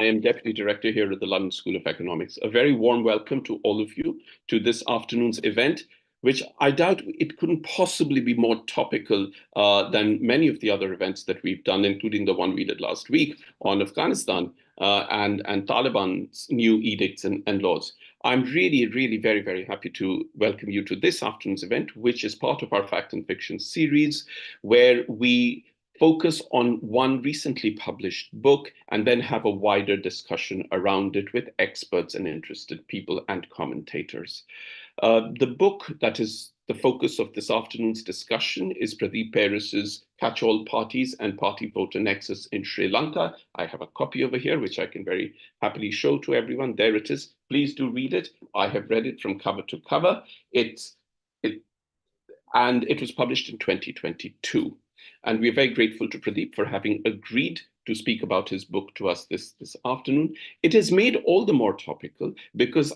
I am Deputy Director here at the London School of Economics. A very warm welcome to all of you to this afternoon's event, which I doubt it couldn't possibly be more topical than many of the other events that we've done, including the one we did last week on Afghanistan and Taliban's new edicts and laws. I'm really very, very happy to welcome you to this afternoon's event, which is part of our Fact and Fiction series, where we focus on one recently published book and then have a wider discussion around it with experts and interested people and commentators. The book that is the focus of this afternoon's discussion is Pradeep Peiris's Catch-all Parties and Party Voter Nexus in Sri Lanka. I have a copy over here, which I can very happily show to everyone. There it is. Please do read it. I have read it from cover to cover. And it was published in 2022. And we're very grateful to Pradeep for having agreed to speak about his book to us this afternoon. It is made all the more topical because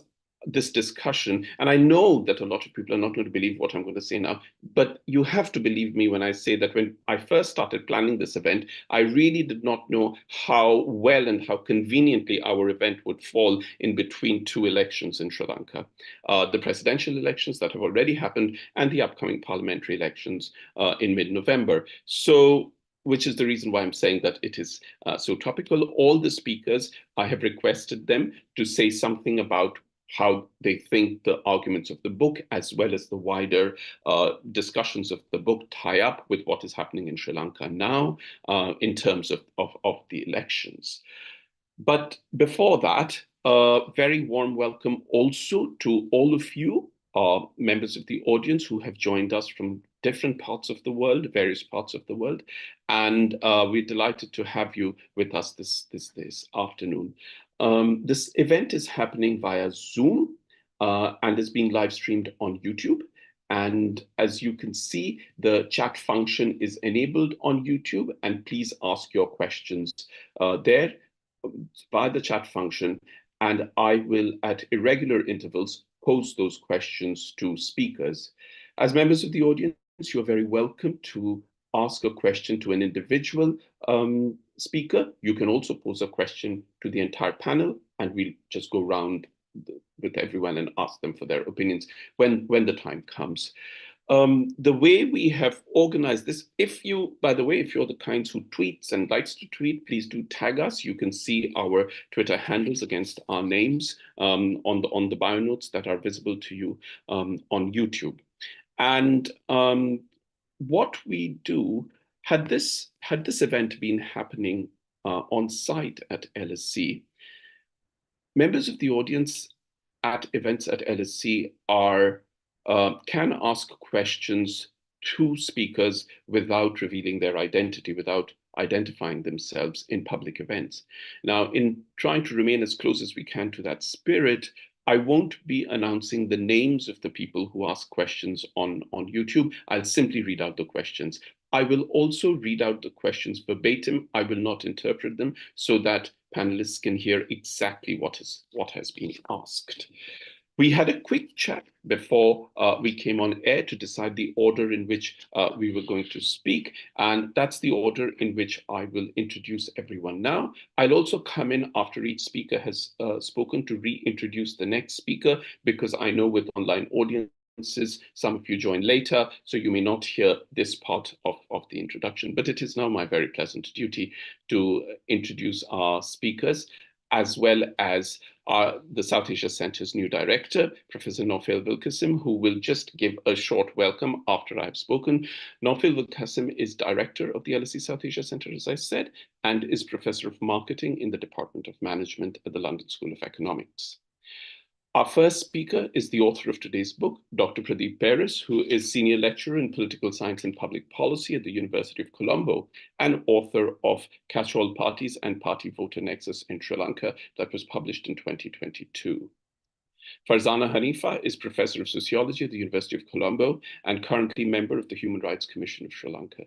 this discussion, and I know that a lot of people are not going to believe what I'm going to say now, but you have to believe me when I say that when I first started planning this event, I really did not know how well and how conveniently our event would fall in between two elections in Sri Lanka, the presidential elections that have already happened and the upcoming parliamentary elections in mid-November. So, which is the reason why I'm saying that it is so topical. All the speakers, I have requested them to say something about how they think the arguments of the book, as well as the wider discussions of the book, tie up with what is happening in Sri Lanka now in terms of the elections. But before that, a very warm welcome also to all of you, members of the audience who have joined us from different parts of the world, various parts of the world. And we're delighted to have you with us this afternoon. This event is happening via Zoom and is being live streamed on YouTube. And as you can see, the chat function is enabled on YouTube, and please ask your questions there via the chat function. And I will, at irregular intervals, pose those questions to speakers. As members of the audience, you are very welcome to ask a question to an individual speaker. You can also pose a question to the entire panel, and we'll just go around with everyone and ask them for their opinions when the time comes. The way we have organized this, by the way, if you're the kinds who tweets and likes to tweet, please do tag us. You can see our Twitter handles against our names on the bio notes that are visible to you on YouTube. And what we do, had this event been happening on site at LSC, members of the audience at events at LSC can ask questions to speakers without revealing their identity, without identifying themselves in public events. Now, in trying to remain as close as we can to that spirit, I won't be announcing the names of the people who ask questions on YouTube. I'll simply read out the questions. I will also read out the questions verbatim. I will not interpret them so that panelists can hear exactly what has been asked. We had a quick chat before we came on air to decide the order in which we were going to speak, and that's the order in which I will introduce everyone now. I'll also come in after each speaker has spoken to reintroduce the next speaker, because I know with online audiences, some of you join later, so you may not hear this part of the introduction. But it is now my very pleasant duty to introduce our speakers, as well as the South Asia Centre's new director, Professor Naufel Wilkasim, who will just give a short welcome after I've spoken. Naufel Wilkasim is director of the LSE South Asia Centre, as I said, and is Professor of Marketing in the Department of Management at the London School of Economics. Our first speaker is the author of today's book, Dr. Pradeep Peiris, who is Senior Lecturer in Political Science and Public Policy at the University of Colombo and author of Catch-all Parties and Party Voter Nexus in Sri Lanka that was published in 2022. Farzana Haniffa is Professor of Sociology at the University of Colombo and currently member of the Human Rights Commission of Sri Lanka.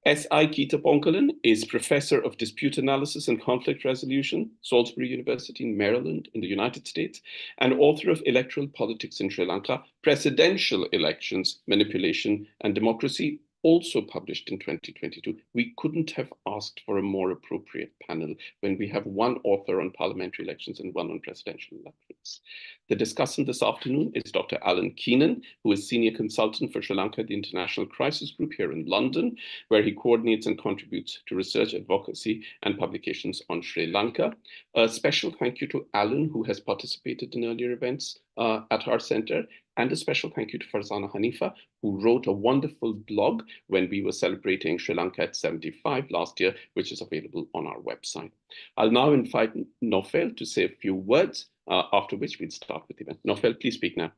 S.I. Keethaponcalan is Professor of Dispute Analysis and Conflict Resolution, Salisbury University in Maryland in the United States, and author of Electoral Politics in Sri Lanka, Presidential Elections, Manipulation and Democracy, also published in 2022. We couldn't have asked for a more appropriate panel when we have one author on parliamentary elections and one on presidential elections. The discussant this afternoon is Dr. Alan Keenan, who is Senior Consultant for Sri Lanka at the International Crisis Group here in London, where he coordinates and contributes to research, advocacy, and publications on Sri Lanka. A special thank you to Alan, who has participated in earlier events at our center, and a special thank you to Farzana Haniffa, who wrote a wonderful blog when we were celebrating Sri Lanka at 75 last year, which is available on our website. I'll now invite Naufel to say a few words, after which we'll start with the event. Naufel, please speak now.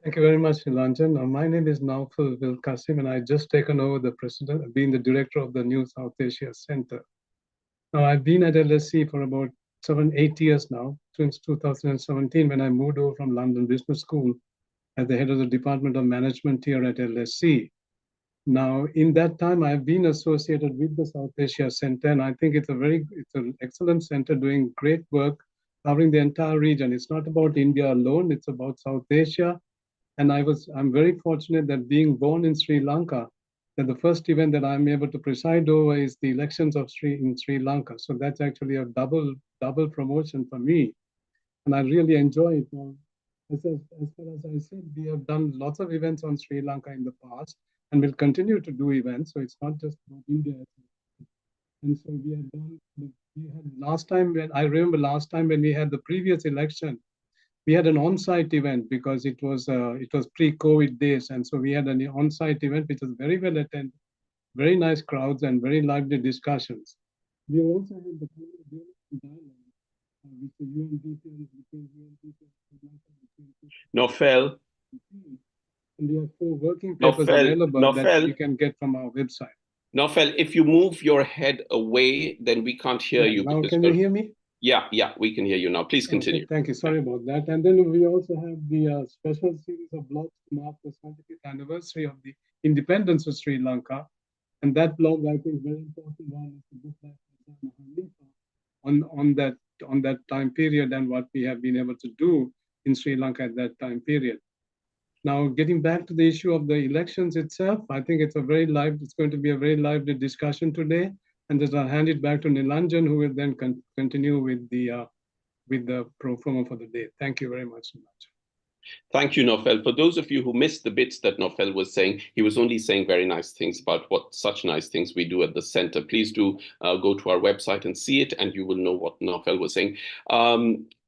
Thank you very much, Nilanjan. My name is Naufel Will Qasim, and I just taken over the president, being the director of the New South Asia Center. Now, I've been at LSE for about 7-8 years now, since 2017, when I moved over from London Business School as the head of the Department of Management here at LSE. Now, in that time, I've been associated with the South Asia Center, and I think it's an excellent center doing great work covering the entire region. It's not about India alone, it's about South Asia. And I'm very fortunate that being born in Sri Lanka, that the first event that I'm able to preside over is the elections in Sri Lanka. So that's actually a double promotion for me. And I really enjoy it. As far as I said, we have done lots of events on Sri Lanka in the past and will continue to do events. So it's not just about India. And so we had last time when we had the previous election, we had an on-site event because it was pre-COVID days. And so we had an on-site event, which was very well attended, very nice crowds and very lively discussions. We also had the dialogue. Naufel. And we have 4 working papers available that you can get from our website. Naufel, if you move your head away, then we can't hear you. Now, can you hear me? Yeah, we can hear you now. Please continue. Okay, thank you. Sorry about that. And then we also have the special series of blogs to mark the 75th anniversary of the independence of Sri Lanka. And that blog, I think, very important one is the book by Haniffa on that time period and what we have been able to do in Sri Lanka at that time period. Now, getting back to the issue of the elections itself, I think it's going to be a very lively discussion today. And just I'll hand it back to Nilanjan, who will then continue with the pro forma for the day. Thank you very much, Nilanjan. Thank you, Naufel. For those of you who missed the bits that Naufel was saying, he was only saying very nice things about what such nice things we do at the center. Please do go to our website and see it, and you will know what Naufel was saying.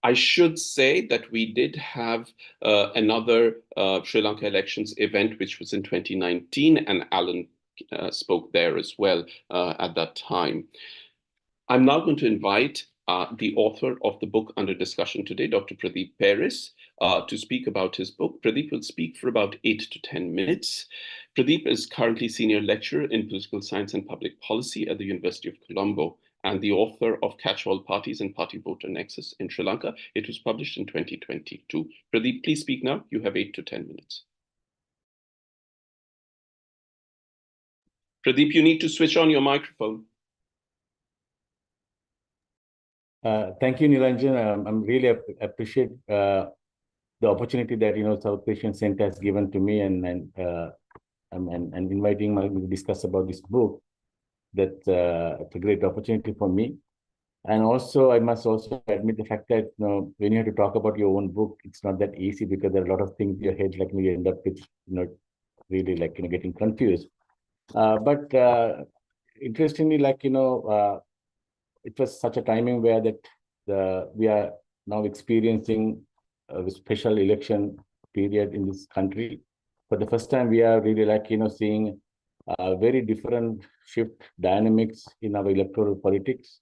I should say that we did have another Sri Lanka elections event, which was in 2019, and Alan spoke there as well at that time. I'm now going to invite the author of the book under discussion today, Dr. Pradeep Peiris, to speak about his book. Pradeep will speak for about 8 to 10 minutes. Pradeep is currently senior lecturer in political science and public policy at the University of Colombo and the author of Catch-all Parties and Party Voter Nexus in Sri Lanka. It was published in 2022. Pradeep, please speak now. You have 8 to 10 minutes. Pradeep, you need to switch on your microphone. Thank you, Nilanjan. I'm really appreciate the opportunity that South Asian Center has given to me and inviting me to discuss about this book. That's it's a great opportunity for me. And also, I must also admit the fact that when you have to talk about your own book, it's not that easy because there are a lot of things in your head, like you end up with really getting confused. But interestingly, it was such a timing where that we are now experiencing a special election period in this country. For the first time, we are really seeing a very different shift dynamics in our electoral politics.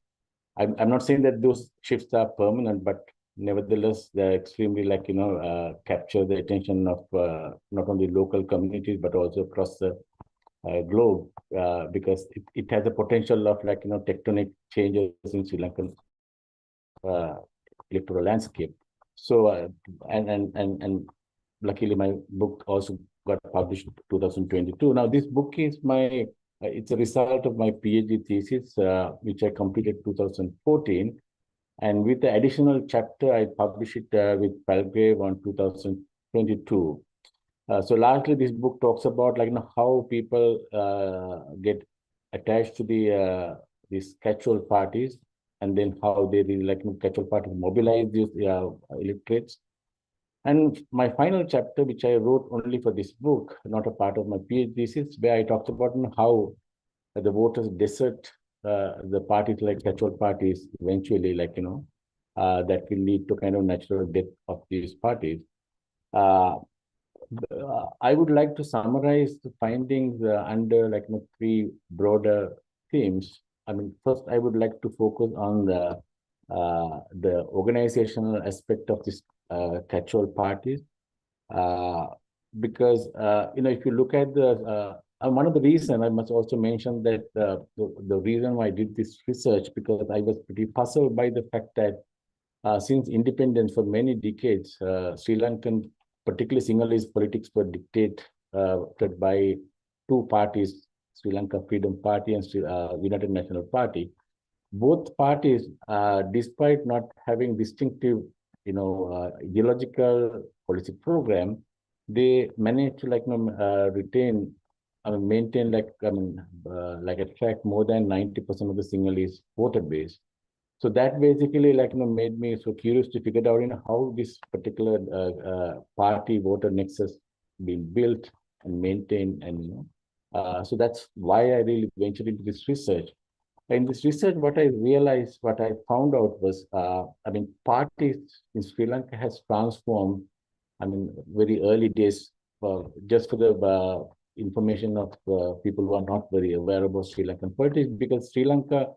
I'm not saying that those shifts are permanent, but nevertheless, they're extremely capture the attention of not only local communities, but also across the globe, because it has a potential of tectonic changes in Sri Lankan electoral landscape. So and luckily my book also got published in 2022. Now this book is it's a result of my PhD thesis, which I completed 2014, and with the additional chapter I published it with Palgrave on 2022. So largely this book talks about how people get attached to these catch-all parties, and then how they really catch-all parties mobilize these electorates. And my final chapter, which I wrote only for this book, not a part of my PhD thesis, where I talked about how the voters desert the parties like catch-all parties eventually, that will lead to kind of natural death of these parties. Uh, I would like to summarize the findings under three broader themes. I mean, first, I would like to focus on the organizational aspect of this catch-all parties, uh, because if you look at one of the reasons, I must also mention that the reason why I did this research, because I was pretty puzzled by the fact that since independence for many decades, Sri Lankan, particularly Sinhalese politics, were dictated by two parties, Sri Lanka Freedom Party and United National Party. Both parties, despite not having distinctive, ideological policy program, they managed to retain, maintain attract more than 90% of the Sinhalese voter base. So that basically made me so curious to figure out how this particular party voter nexus being built and maintained, and so that's why I really ventured into this research. In this research, what I realized, what I found out was, parties in Sri Lanka has transformed. Very early days, just for the information of people who are not very aware about Sri Lankan politics, because Sri Lanka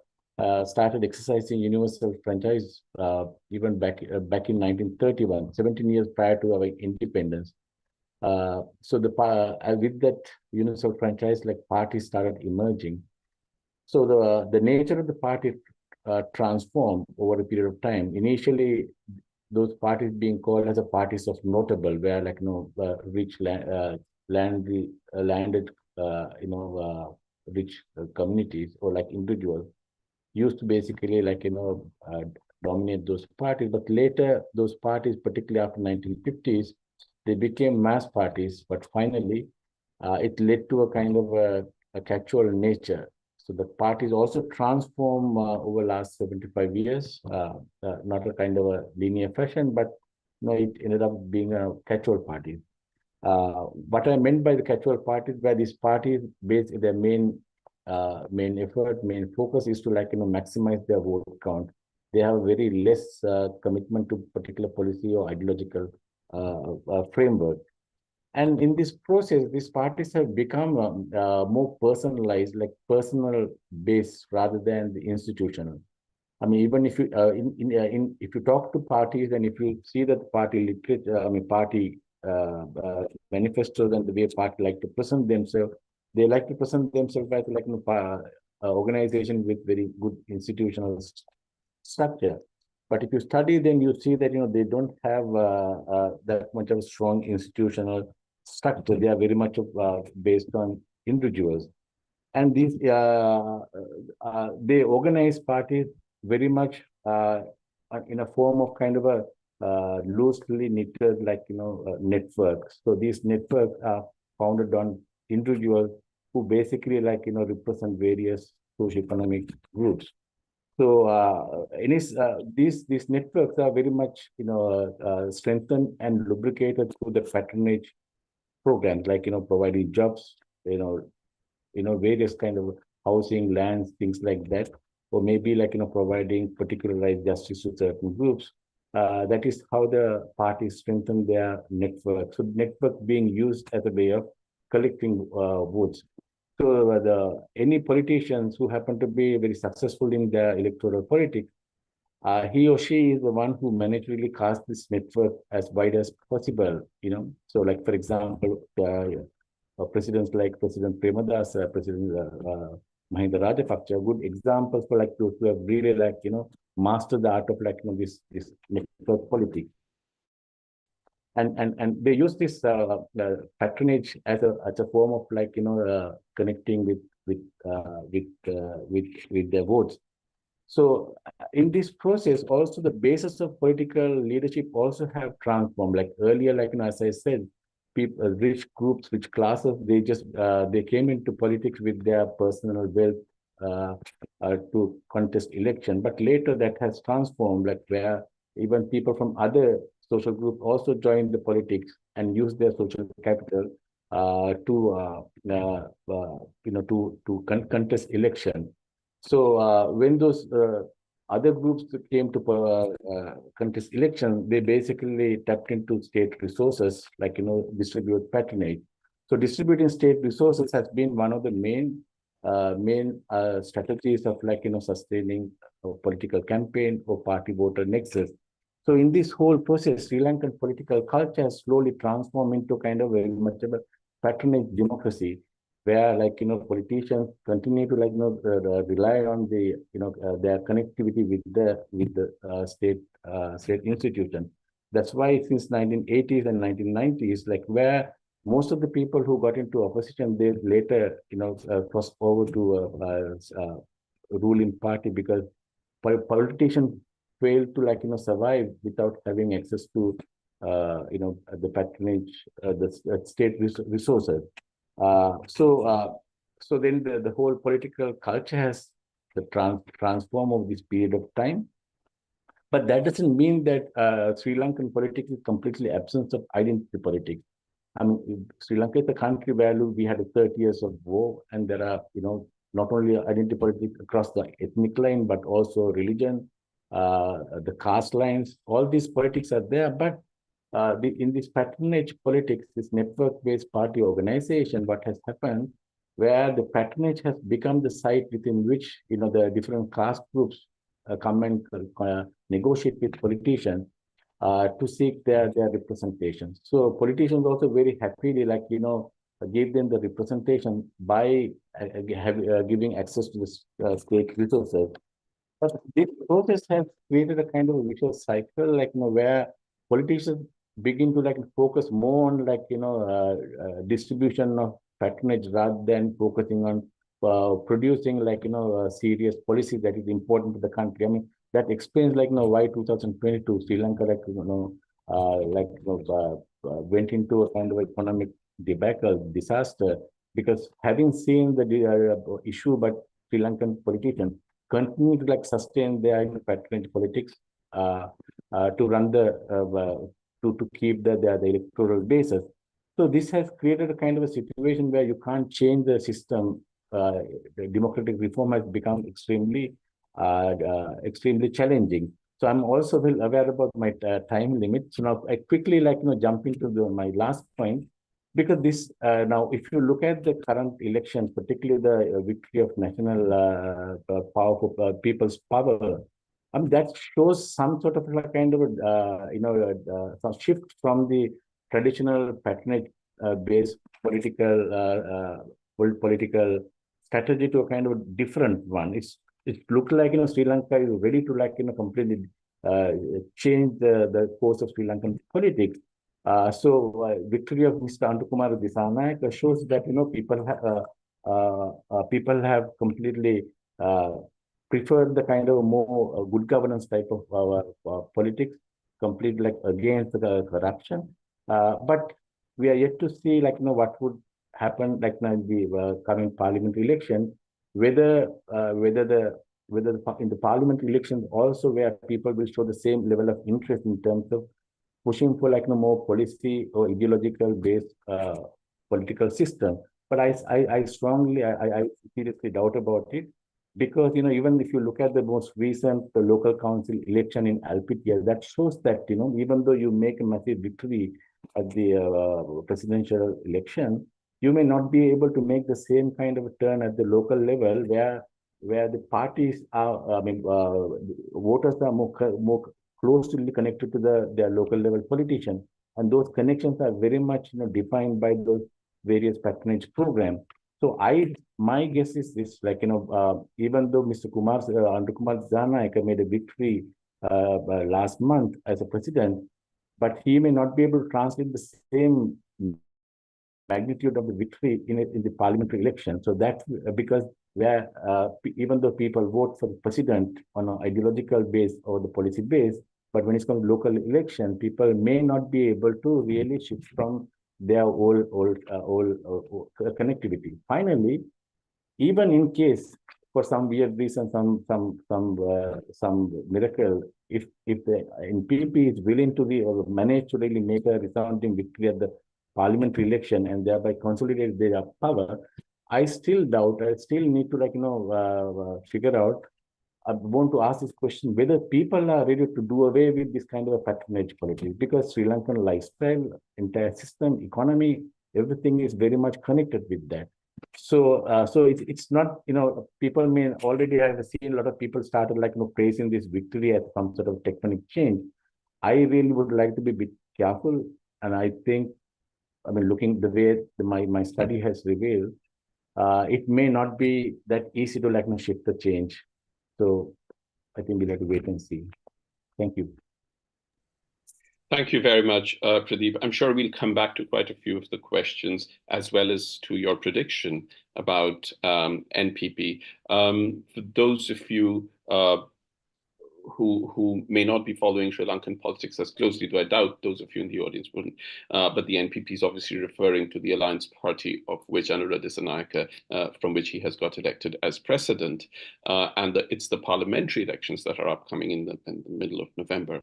started exercising universal franchise even back in 1931, 17 years prior to our independence. So with that universal franchise, parties started emerging. So the nature of the party transformed over a period of time. Initially, those parties being called as a parties of notable, where rich landed rich communities or individuals used to basically dominate those parties. But later, those parties, particularly after 1950s, they became mass parties. But finally, it led to a kind of a catch-all nature. So the parties also transform over the last 75 years, not a kind of a linear fashion, but it ended up being a catch-all party. What I meant by the catch-all parties, where these parties base their main effort, main focus is to maximize their vote count. They have very less commitment to particular policy or ideological framework. And in this process, these parties have become more personalized, personal based rather than the institutional. Even if you if you talk to parties and if you see that party literature, party manifestos and the way party like to present themselves, they like to present themselves as organization with very good institutional structure. But if you study them, you see that they don't have that much of a strong institutional structure. They are very much based on individuals, and these they organize parties very much in a form of kind of a loosely knitted networks. So these networks are founded on individuals who basically represent various socioeconomic groups. So these networks are very much strengthened and lubricated through the patronage programs, providing jobs, various kind of housing, lands, things like that, or maybe providing particularized justice to certain groups. That is how the parties strengthen their network. So network being used as a way of collecting votes. So any politicians who happen to be very successful in their electoral politics, he or she is the one who managed to really cast this network as wide as possible. So for example, presidents like President Premadasa, President Mahinda Rajapaksa, good examples for those who have really mastered the art of this network politics. And they use this patronage as a form of connecting with their votes. So in this process, also the basis of political leadership also have transformed. Earlier, as I said, people, rich groups, rich classes, they came into politics with their personal wealth to contest election. But later that has transformed, like where even people from other social groups also joined the politics and used their social capital to contest election. So when those other groups that came to contest election, they basically tapped into state resources, like distribute patronage. So distributing state resources has been one of the main strategies of sustaining a political campaign or party voter nexus. So in this whole process, Sri Lankan political culture has slowly transformed into kind of very much of a patronage democracy, where politicians continue to rely on their connectivity with the state institution. That's why since 1980s and 1990s, like where most of the people who got into opposition, they later crossed over to a ruling party, because politicians failed to survive without having access to the patronage, the state resources. So then the whole political culture has transformed over this period of time. But that doesn't mean that Sri Lankan politics is completely absence of identity politics. I mean, Sri Lanka is a country where we had 30 years of war, and there are, not only identity politics across the ethnic line, but also religion, the caste lines. All these politics are there, but in this patronage politics, this network-based party organization, what has happened, where the patronage has become the site within which the different caste groups come and negotiate with politicians to seek their representation. So politicians also very happily give them the representation by giving access to the state resources. But this process has created a kind of a vicious cycle, where politicians begin to focus more on distribution of patronage rather than focusing on producing serious policy that is important to the country. I mean, that explains why 2022 Sri Lanka went into a kind of economic debacle, disaster, because having seen the issue, but Sri Lankan politicians continue to sustain their patronage politics to run to keep the electoral basis. So this has created a kind of a situation where you can't change the system. The democratic reform has become extremely challenging. So I'm also well aware about my time limit. So now I quickly jump into my last point, because this now if you look at the current elections, particularly the victory of national power, people's power, that shows some sort of kind of some shift from the traditional patronage based political strategy to a kind of different one. It looked like Sri Lanka is ready to completely change the course of Sri Lankan politics. So victory of Mr. Andukumar Dissanayake shows that people have completely preferred the kind of more good governance type of politics, completely against the corruption. But we are yet to see what would happen in the coming parliamentary election, whether in the parliamentary elections also where people will show the same level of interest in terms of pushing for more policy or ideological based political system. But I strongly, I seriously doubt about it, because even if you look at the most recent local council election in Alpitia, that shows that even though you make a massive victory at the presidential election, you may not be able to make the same kind of a turn at the local level where the parties are, voters are more closely connected to their local level politicians, and those connections are very much defined by those various patronage programs. So my guess is this, even though Mr. Andukumar Dissanayake made a victory last month as a president, but he may not be able to translate the same magnitude of the victory in the parliamentary election. So that's because where even though people vote for the president on an ideological base or the policy base, but when it's come to local election, people may not be able to really shift from their old connectivity. Finally, even in case for some weird reason, some miracle, if the NPP is willing to manage to really make a resounding victory at the parliamentary election and thereby consolidate their power, I still doubt. I still need to figure out. I want to ask this question whether people are ready to do away with this kind of a patronage politics, because Sri Lankan lifestyle, entire system, economy, everything is very much connected with that. So, it's not, people may already have seen a lot of people started praising this victory as some sort of tectonic change. I really would like to be a bit careful, and I think, looking the way my study has revealed, it may not be that easy to shift the change. So I think we'll have to wait and see. Thank you. Thank you very much, Pradeep. I'm sure we'll come back to quite a few of the questions, as well as to your prediction about NPP. For those of you who may not be following Sri Lankan politics as closely, though I doubt those of you in the audience wouldn't, but the NPP is obviously referring to the Alliance Party of which Anura Dissanayake, from which he has got elected as president, and it's the parliamentary elections that are upcoming in the middle of November.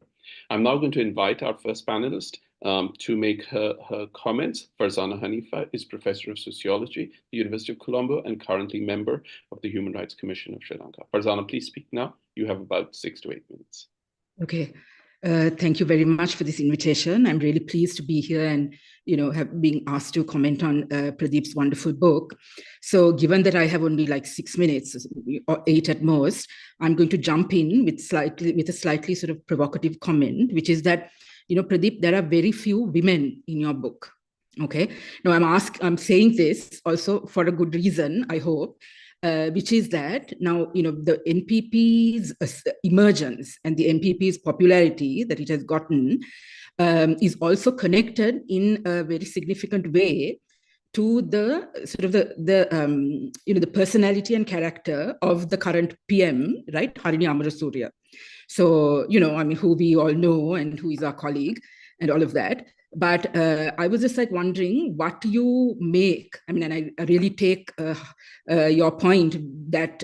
I'm now going to invite our first panelist to make her comments. Farzana Haniffa is Professor of Sociology at the University of Colombo and currently member of the Human Rights Commission of Sri Lanka. Farzana, please speak now. You have about 6 to 8 minutes. Okay. Thank you very much for this invitation. I'm really pleased to be here and, have been asked to comment on Pradeep's wonderful book. So given that I have only 6 minutes or 8 at most, I'm going to jump in with a slightly sort of provocative comment, which is that, Pradeep, there are very few women in your book. Okay. Now I'm saying this also for a good reason, I hope. Which is that now, the NPP's emergence and the NPP's popularity that it has gotten is also connected in a very significant way to the sort of the personality and character of the current PM, right, Harini Amarasuriya. So, who we all know and who is our colleague and all of that. But I was just wondering what you make. And I really take your point that,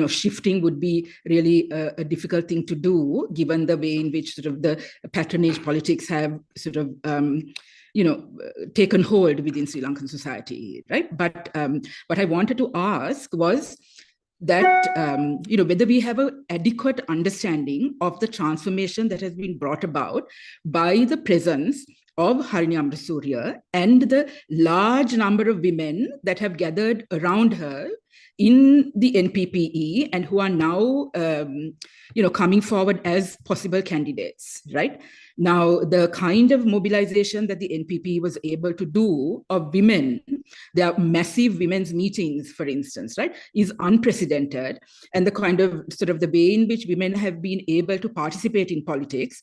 shifting would be really a difficult thing to do, given the way in which sort of the patronage politics have sort of, taken hold within Sri Lankan society, right? But what I wanted to ask was that, whether we have an adequate understanding of the transformation that has been brought about by the presence of Harini Amarasuriya and the large number of women that have gathered around her in the NPPE and who are now, coming forward as possible candidates, right? Now, the kind of mobilization that the NPP was able to do of women, their massive women's meetings, for instance, right, is unprecedented. And the kind of sort of the way in which women have been able to participate in politics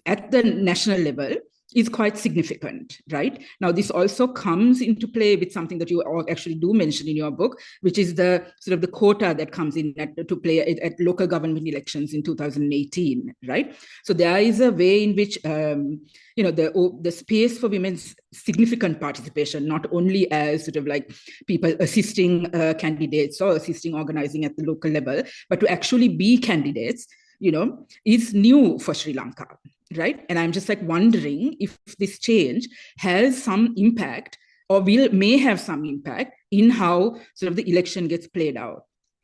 at the national level is quite significant, right? Now, this also comes into play with something that you actually do mention in your book, which is the sort of the quota that comes in to play at local government elections in 2018, right? So there is a way in which, the space for women's significant participation, not only as sort of people assisting candidates or assisting organizing at the local level, but to actually be candidates, is new for Sri Lanka. Right. And I'm just wondering if this change has some impact or may have some impact in how sort of the election gets played out.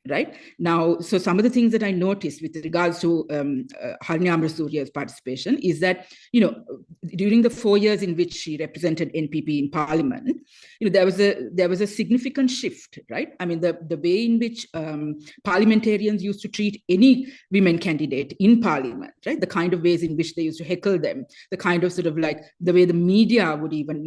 Right now, so some of the things that I noticed with regards to Harini Amarasuriya's participation is that, during the 4 years in which she represented NPP in Parliament, there was a significant shift, right? I mean, the way in which parliamentarians used to treat any women candidate in Parliament, right? The kind of ways in which they used to heckle them, the kind of sort of the way the media would even,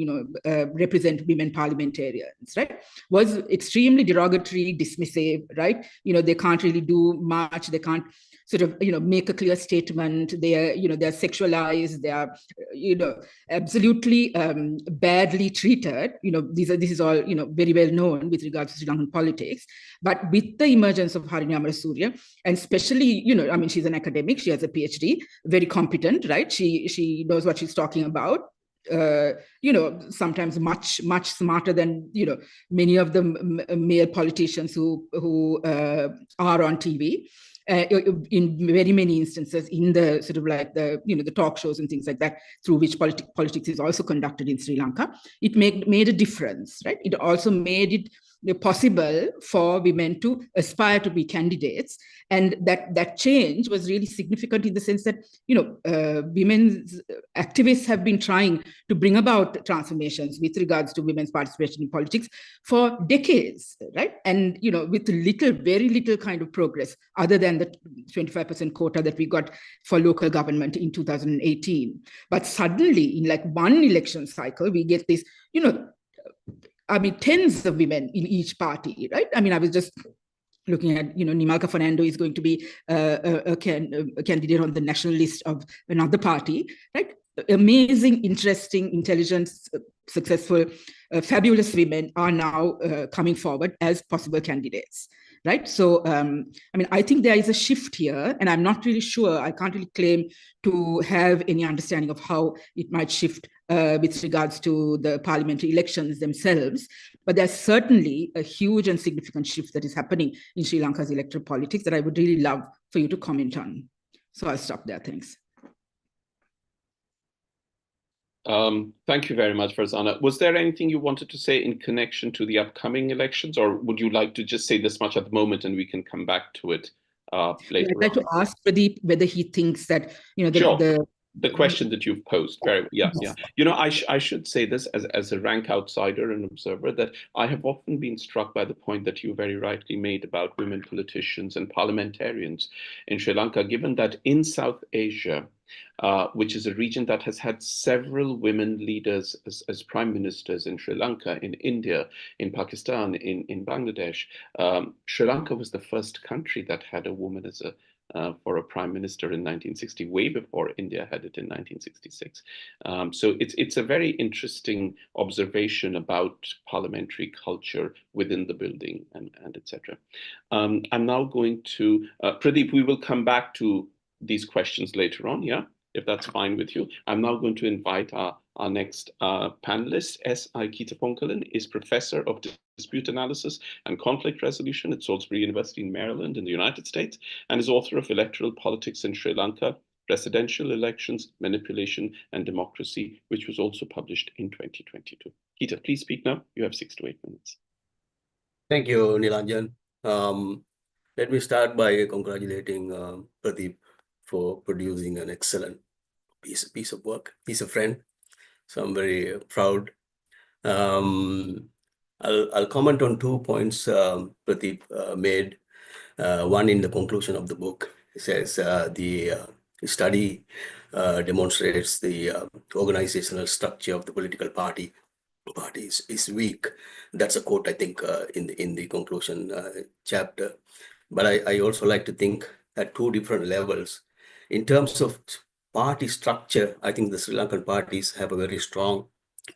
represent women parliamentarians, right? Was extremely derogatory, dismissive, right? They can't really do much. They can't sort of, make a clear statement. They're sexualized. They are, absolutely badly treated. This is all, very well known with regards to Sri Lankan politics. But with the emergence of Harini Amarasuriya, and especially, she's an academic. She has a PhD, very competent, right? She knows what she's talking about. sometimes much smarter than many of the male politicians who are on TV. In very many instances, in the sort of like the talk shows and things like that, through which politics is also conducted in Sri Lanka, it made a difference, right? It also made it possible for women to aspire to be candidates, and that change was really significant in the sense that women's activists have been trying to bring about transformations with regards to women's participation in politics for decades, right? And with very little kind of progress, other than the 25% quota that we got for local government in 2018. But suddenly, in like one election cycle, we get this, tens of women in each party, right? I was just looking at, Nimalka Fernando is going to be a candidate on the national list of another party, right? Amazing, interesting, intelligent, successful, fabulous women are now coming forward as possible candidates, right? So, I think there is a shift here, and I'm not really sure, I can't really claim to have any understanding of how it might shift with regards to the parliamentary elections themselves. But there's certainly a huge and significant shift that is happening in Sri Lanka's electoral politics that I would really love for you to comment on. So I'll stop there. Thanks. Thank you very much, Farzana. Was there anything you wanted to say in connection to the upcoming elections, or would you like to just say this much at the moment and we can come back to it later I'd like to ask Pradeep whether he thinks that, the question that you've posed. Very, yeah. I should say this as a rank outsider and observer, that I have often been struck by the point that you very rightly made about women politicians and parliamentarians in Sri Lanka, given that in South Asia, which is a region that has had several women leaders as prime ministers, in Sri Lanka, in India, in Pakistan, in Bangladesh. Sri Lanka was the first country that had a woman as for a prime minister in 1960, way before India had it in 1966. So it's a very interesting observation about parliamentary culture within the building and etc. I'm now going to, Pradeep, we will come back to these questions later on, yeah, if that's fine with you. I'm now going to invite our next panelist. S.I. Keethaponcalan is Professor of Dispute Analysis and Conflict Resolution at Salisbury University in Maryland in the United States, and is author of Electoral Politics in Sri Lanka, Presidential Elections, Manipulation and Democracy, which was also published in 2022. Keetha, please speak now. You have 6 to 8 minutes. Thank you, Nilanjan. Let me start by congratulating Pradeep for producing an excellent piece of work. He's a friend, so I'm very proud. I'll comment on 2 points Pradeep made. One in the conclusion of the book. It says the study demonstrates the organizational structure of the political parties is weak. That's a quote, I think, in the conclusion chapter. But I also like to think at 2 different levels. In terms of party structure, I think the Sri Lankan parties have a very strong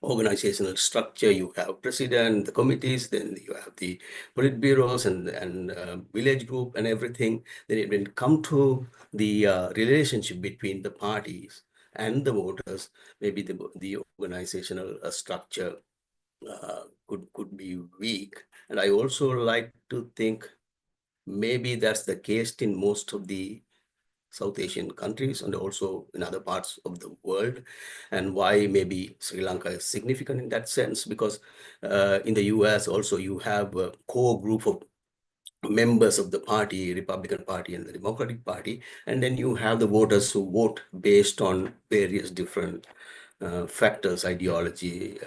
organizational structure. You have president, the committees, then you have the politburos and village group and everything. Then when it comes to the relationship between the parties and the voters, maybe the organizational structure could be weak. And I also like to think maybe that's the case in most of the South Asian countries and also in other parts of the world, and why maybe Sri Lanka is significant in that sense, because in the US also you have a core group of members of the party, Republican Party and the Democratic Party, and then you have the voters who vote based on various different factors, ideology,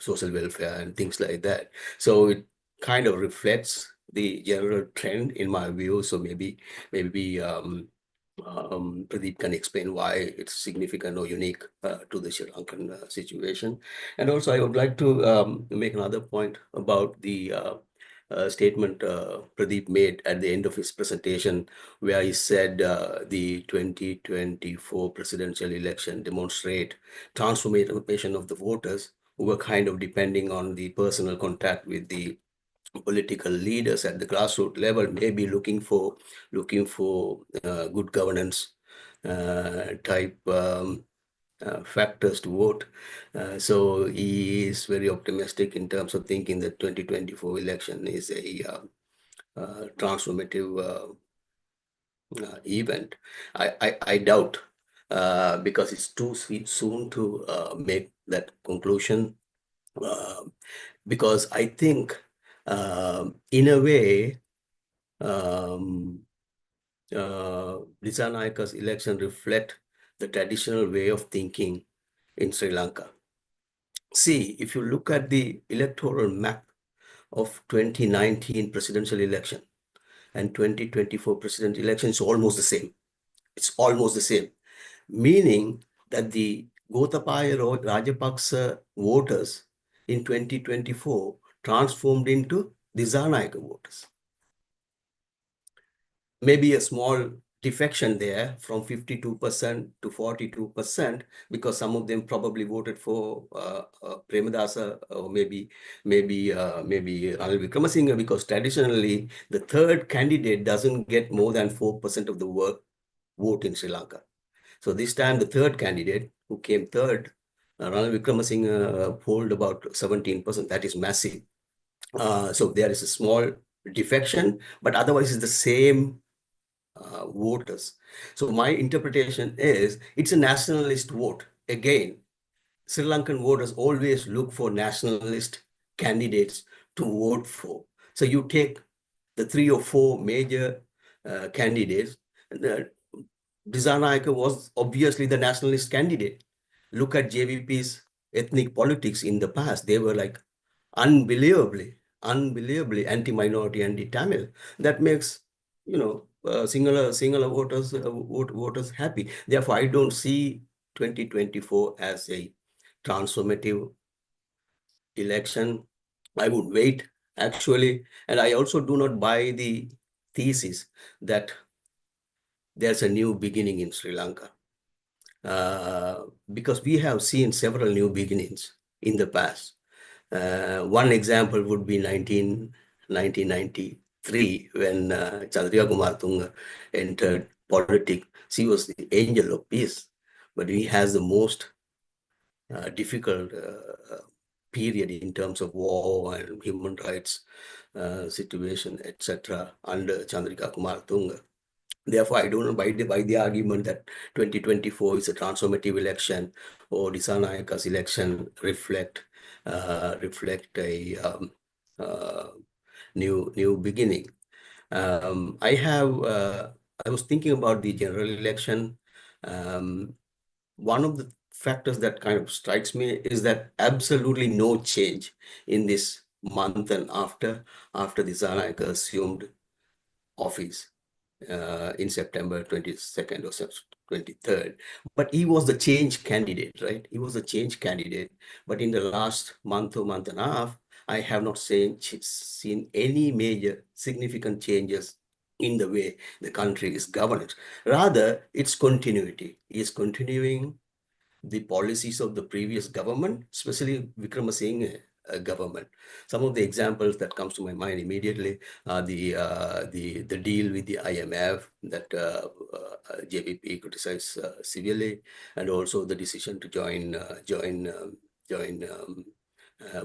social welfare and things like that. So it kind of reflects the general trend in my view. So maybe Pradeep can explain why it's significant or unique to the Sri Lankan situation. And also I would like to make another point about the statement Pradeep made at the end of his presentation, where he said the 2024 presidential election demonstrate transformation of the voters who were kind of depending on the personal contact with the political leaders at the grassroots level, maybe looking for good governance type factors to vote. So he is very optimistic in terms of thinking that 2024 election is a transformative event. I doubt, because it's too soon to make that conclusion, because I think in a way Dissanayaka's election reflect the traditional way of thinking in Sri Lanka. See, if you look at the electoral map of 2019 presidential election and 2024 presidential election, it's almost the same. It's almost the same, meaning that the Gotabaya Rajapaksa voters in 2024 transformed into Dissanayaka voters. Maybe a small defection there from 52% to 42%, because some of them probably voted for Premadasa, or maybe Ranil Wickremesinghe, because traditionally the third candidate doesn't get more than 4% of the vote in Sri Lanka. So this time the third candidate who came third, Ranil Wickremesinghe, polled about 17%. That is massive. So there is a small defection, but otherwise it's the same voters. So my interpretation is it's a nationalist vote. Again, Sri Lankan voters always look for nationalist candidates to vote for. So you take the 3 or 4 major candidates. Dissanayaka was obviously the nationalist candidate. Look at JVP's ethnic politics in the past. They were like unbelievably anti-minority, anti-Tamil. That makes, Sinhala voters happy. Therefore, I don't see 2024 as a transformative election. I would wait, actually, and I also do not buy the thesis that there's a new beginning in Sri Lanka, because we have seen several new beginnings in the past. One example would be 1993, when Chandrika Kumartunga entered politics. She was the angel of peace, but he has the most difficult period in terms of war and human rights situation, etc., under Chandrika Kumartunga. Therefore, I don't know by the argument that 2024 is a transformative election, or Dissanayaka's election reflect a new beginning. I was thinking about the general election. One of the factors that kind of strikes me is that absolutely no change in this month and after Dissanayaka assumed office in September 22nd or 23rd. But he was the change candidate, right? He was the change candidate. But in the last month or month and a half, I have not seen any major significant changes in the way the country is governed. Rather, it's continuity. He is continuing the policies of the previous government, especially Wickremesinghe government. Some of the examples that comes to my mind immediately are the deal with the IMF that JVP criticized severely, and also the decision to join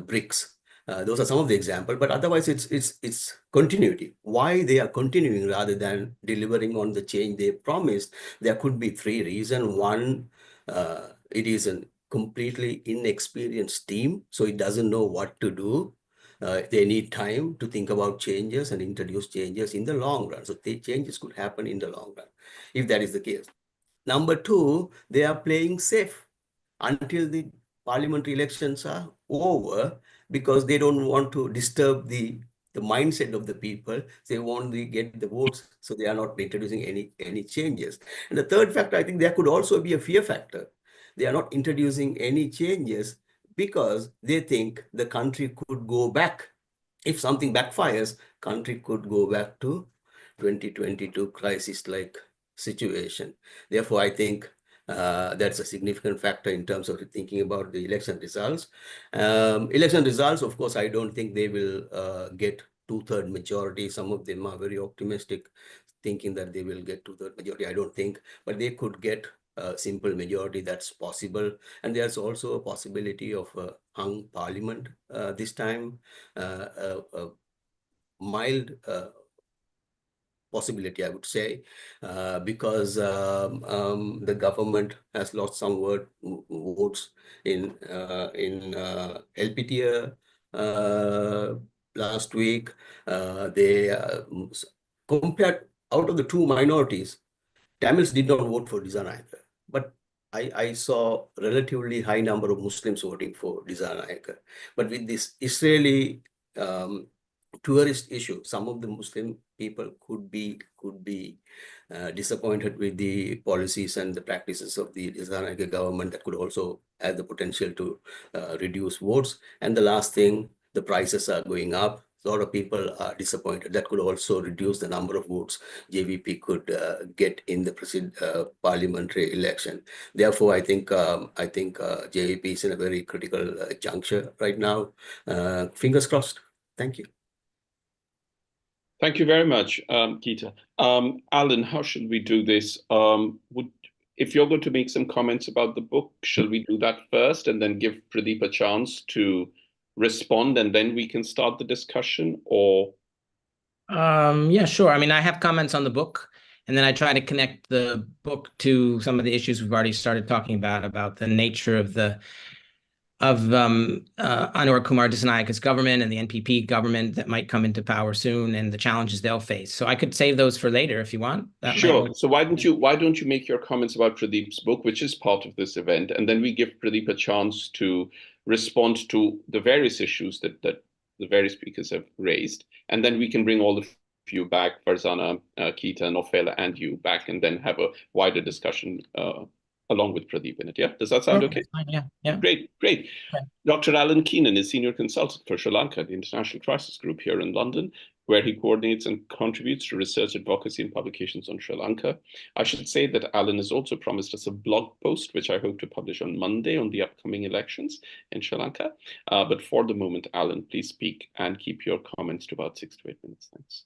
BRICS. Those are some of the examples, but otherwise it's continuity. Why they are continuing rather than delivering on the change they promised? There could be 3 reasons. One, it is a completely inexperienced team, so it doesn't know what to do. They need time to think about changes and introduce changes in the long run. So the changes could happen in the long run, if that is the case. Number 2, they are playing safe until the parliamentary elections are over, because they don't want to disturb the mindset of the people. They want to get the votes, so they are not introducing any changes. And the third factor, I think there could also be a fear factor. They are not introducing any changes because they think the country could go back. If something backfires, country could go back to 2022 crisis-like situation. Therefore, I think that's a significant factor in terms of thinking about the election results. Election results, of course, I don't think they will get 2/3 majority. Some of them are very optimistic, thinking that they will get 2/3 majority. I don't think, but they could get simple majority that's possible. And there's also a possibility of a hung parliament this time, a mild possibility, I would say, because the government has lost some votes in LPTA last week. They compared out of the two minorities, Tamils did not vote for Dissanayake, but I saw relatively high number of Muslims voting for Dissanayake. But with this Israeli tourist issue, some of the Muslim people could be disappointed with the policies and the practices of the Dissanayake government that could also have the potential to reduce votes. And the last thing, the prices are going up. A lot of people are disappointed. That could also reduce the number of votes JVP could get in the parliamentary election. Therefore, I think JVP is in a very critical juncture right now. Fingers crossed. Thank you. Thank you very much, Geeta. Alan, how should we do this? If you're going to make some comments about the book, shall we do that first and then give Pradeep a chance to respond, and then we can start the discussion? Or yeah, sure. I mean, I have comments on the book, and then I try to connect the book to some of the issues we've already started talking about the nature of Anwar Kumar Dissanayaka's government and the NPP government that might come into power soon, and the challenges they'll face. So I could save those for later if you want. Sure. So why don't you make your comments about Pradeep's book, which is part of this event, and then we give Pradeep a chance to respond to the various issues that the various speakers have raised, and then we can bring all of you back, Farzana, Keita, Nofela, and you back, and then have a wider discussion along with Pradeep in it. Yeah, does that sound okay? Fine, yeah. Great. Okay. Dr. Alan Keenan is senior consultant for Sri Lanka, the International Crisis Group here in London, where he coordinates and contributes to research, advocacy, and publications on Sri Lanka. I should say that Alan has also promised us a blog post, which I hope to publish on Monday on the upcoming elections in Sri Lanka. But for the moment, Alan, please speak and keep your comments to about 6 to 8 minutes. Thanks.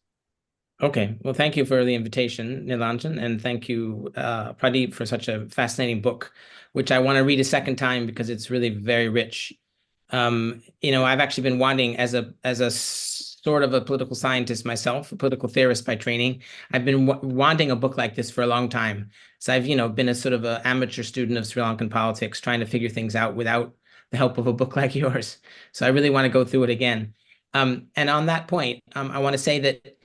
Okay, well, thank you for the invitation, Nilanjan, and thank you, Pradeep, for such a fascinating book, which I want to read a second time because it's really very rich. I've actually been wanting, as a sort of a political scientist myself, a political theorist by training, I've been wanting a book like this for a long time. So I've, been a sort of an amateur student of Sri Lankan politics, trying to figure things out without the help of a book like yours. So I really want to go through it again. And on that point, I want to say that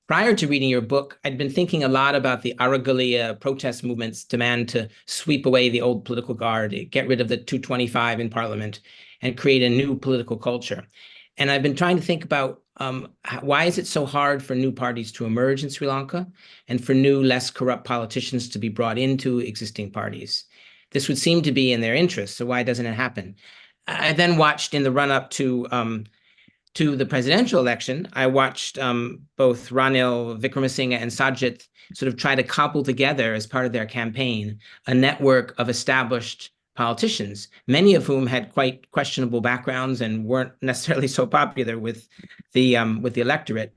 prior to reading your book, I'd been thinking a lot about the Aragalia protest movement's demand to sweep away the old political guard, get rid of the 225 in parliament, and create a new political culture. And I've been trying to think about why is it so hard for new parties to emerge in Sri Lanka and for new, less corrupt politicians to be brought into existing parties? This would seem to be in their interest, so why doesn't it happen? I then watched in the run-up to the presidential election, I watched both Ranil Wickremesinghe and Sajith sort of try to cobble together, as part of their campaign, a network of established politicians, many of whom had quite questionable backgrounds and weren't necessarily so popular with the electorate,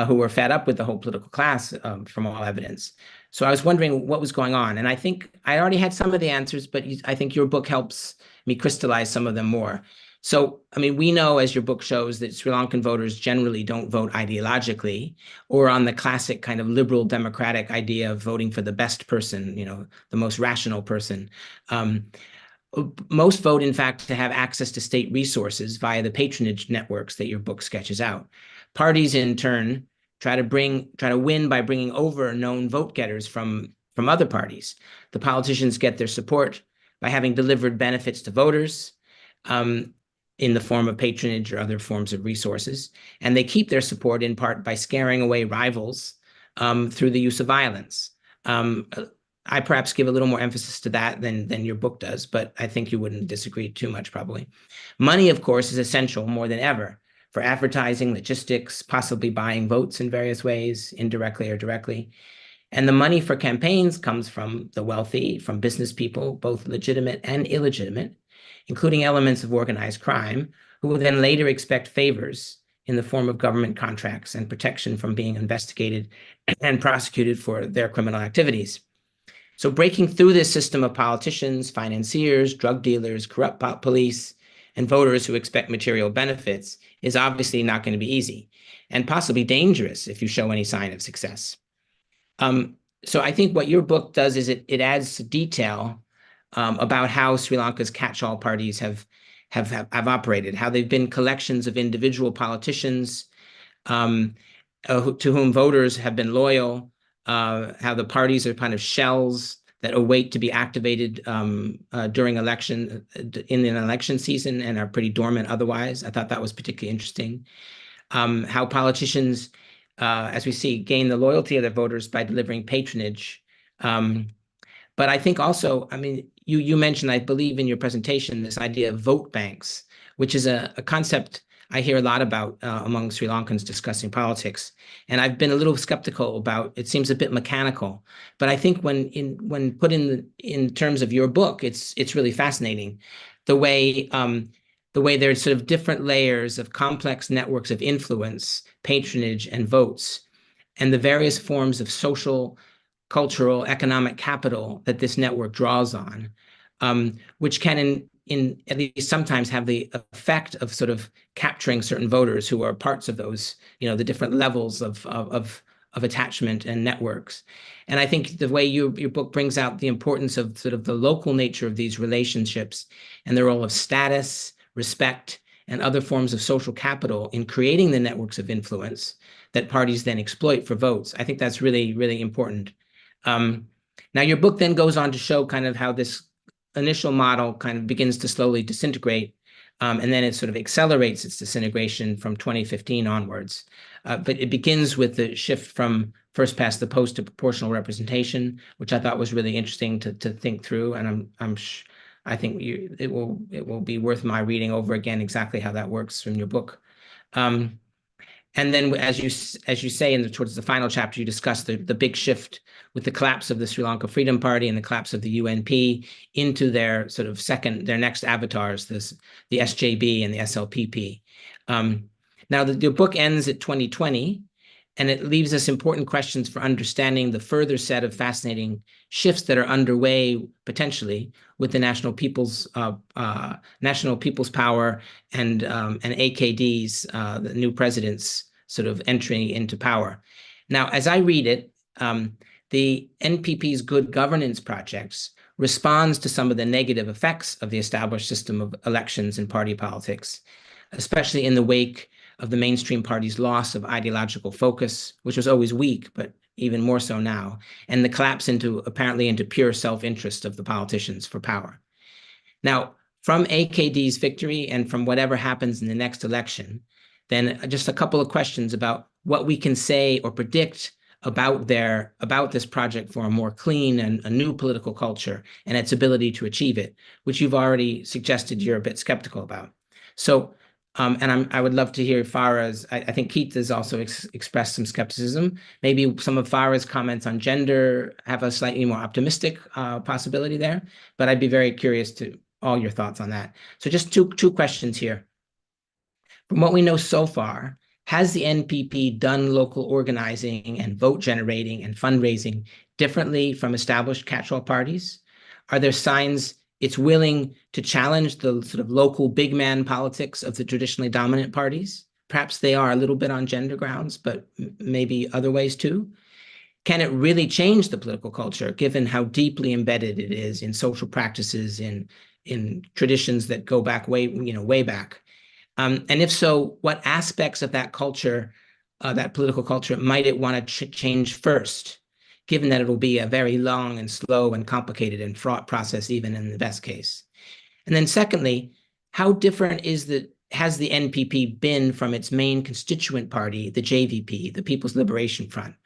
who were fed up with the whole political class, from all evidence. So I was wondering what was going on. And I think I already had some of the answers, but I think your book helps me crystallize some of them more. So, I mean, we know, as your book shows, that Sri Lankan voters generally don't vote ideologically or on the classic kind of liberal democratic idea of voting for the best person, the most rational person. Most vote, in fact, to have access to state resources via the patronage networks that your book sketches out. Parties, in turn, try to win by bringing over known vote getters from other parties. The politicians get their support by having delivered benefits to voters, in the form of patronage or other forms of resources. And they keep their support in part by scaring away rivals through the use of violence. I perhaps give a little more emphasis to that than your book does, but I think you wouldn't disagree too much, probably. Money, of course, is essential more than ever for advertising, logistics, possibly buying votes in various ways, indirectly or directly. And the money for campaigns comes from the wealthy, from business people, both legitimate and illegitimate, including elements of organized crime, who will then later expect favors in the form of government contracts and protection from being investigated and prosecuted for their criminal activities. So breaking through this system of politicians, financiers, drug dealers, corrupt police, and voters who expect material benefits is obviously not going to be easy and possibly dangerous if you show any sign of success. So I think what your book does is it adds detail about how Sri Lanka's catch-all parties have operated, how they've been collections of individual politicians to whom voters have been loyal, how the parties are kind of shells that await to be activated during election in an election season and are pretty dormant otherwise. I thought that was particularly interesting. How politicians, as we see, gain the loyalty of their voters by delivering patronage. But I think also, I mean, you mentioned, I believe in your presentation, this idea of vote banks, which is a concept I hear a lot about among Sri Lankans discussing politics. And I've been a little skeptical about, it seems a bit mechanical, but I think when put in terms of your book, it's really fascinating. The way there's sort of different layers of complex networks of influence, patronage, and votes, and the various forms of social, cultural, economic capital that this network draws on, which can at least sometimes have the effect of sort of capturing certain voters who are parts of those, the different levels of attachment and networks. And I think the way your book brings out the importance of sort of the local nature of these relationships and the role of status, respect, and other forms of social capital in creating the networks of influence that parties then exploit for votes. I think that's really, really important. Now, your book then goes on to show kind of how this initial model kind of begins to slowly disintegrate, and then it sort of accelerates its disintegration from 2015 onwards. But it begins with the shift from first past the post to proportional representation, which I thought was really interesting to think through, and I think it will be worth my reading over again exactly how that works from your book. And then, as you say, towards the final chapter, you discuss the big shift with the collapse of the Sri Lanka Freedom Party and the collapse of the UNP into their sort of their next avatars, the SJB and the SLPP. Now, the book ends at 2020, and it leaves us important questions for understanding the further set of fascinating shifts that are underway potentially with the National People's Power and AKD's the new president's sort of entry into power. Now, as I read it, the NPP's Good Governance projects responds to some of the negative effects of the established system of elections and party politics, especially in the wake of the mainstream party's loss of ideological focus, which was always weak, but even more so now, and the collapse apparently into pure self-interest of the politicians for power. Now, from AKD's victory and from whatever happens in the next election, then just a couple of questions about what we can say or predict about this project for a more clean and a new political culture and its ability to achieve it, which you've already suggested you're a bit skeptical about. So, I would love to hear Farah's. I think Keith has also expressed some skepticism. Maybe some of Farah's comments on gender have a slightly more optimistic possibility there, but I'd be very curious to all your thoughts on that. So just two questions here. From what we know so far, has the NPP done local organizing and vote generating and fundraising differently from established catch-all parties? Are there signs it's willing to challenge the sort of local big man politics of the traditionally dominant parties? Perhaps they are a little bit on gender grounds, but maybe other ways too. Can it really change the political culture, given how deeply embedded it is in social practices, in traditions that go back way back? And if so, what aspects of that culture, that political culture, might it want to change first, given that it will be a very long and slow and complicated and fraught process, even in the best case? And then secondly, how different has the NPP been from its main constituent party, the JVP, the People's Liberation Front?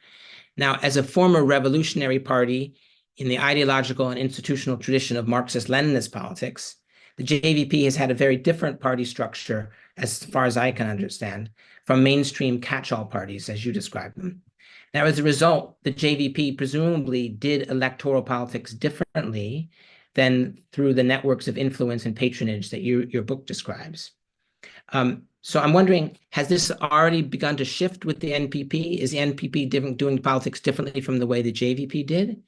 Now, as a former revolutionary party in the ideological and institutional tradition of Marxist-Leninist politics, the JVP has had a very different party structure, as far as I can understand, from mainstream catch-all parties, as you describe them. Now, as a result, the JVP presumably did electoral politics differently than through the networks of influence and patronage that your book describes. So I'm wondering, has this already begun to shift with the NPP? Is the NPP doing politics differently from the way the JVP did?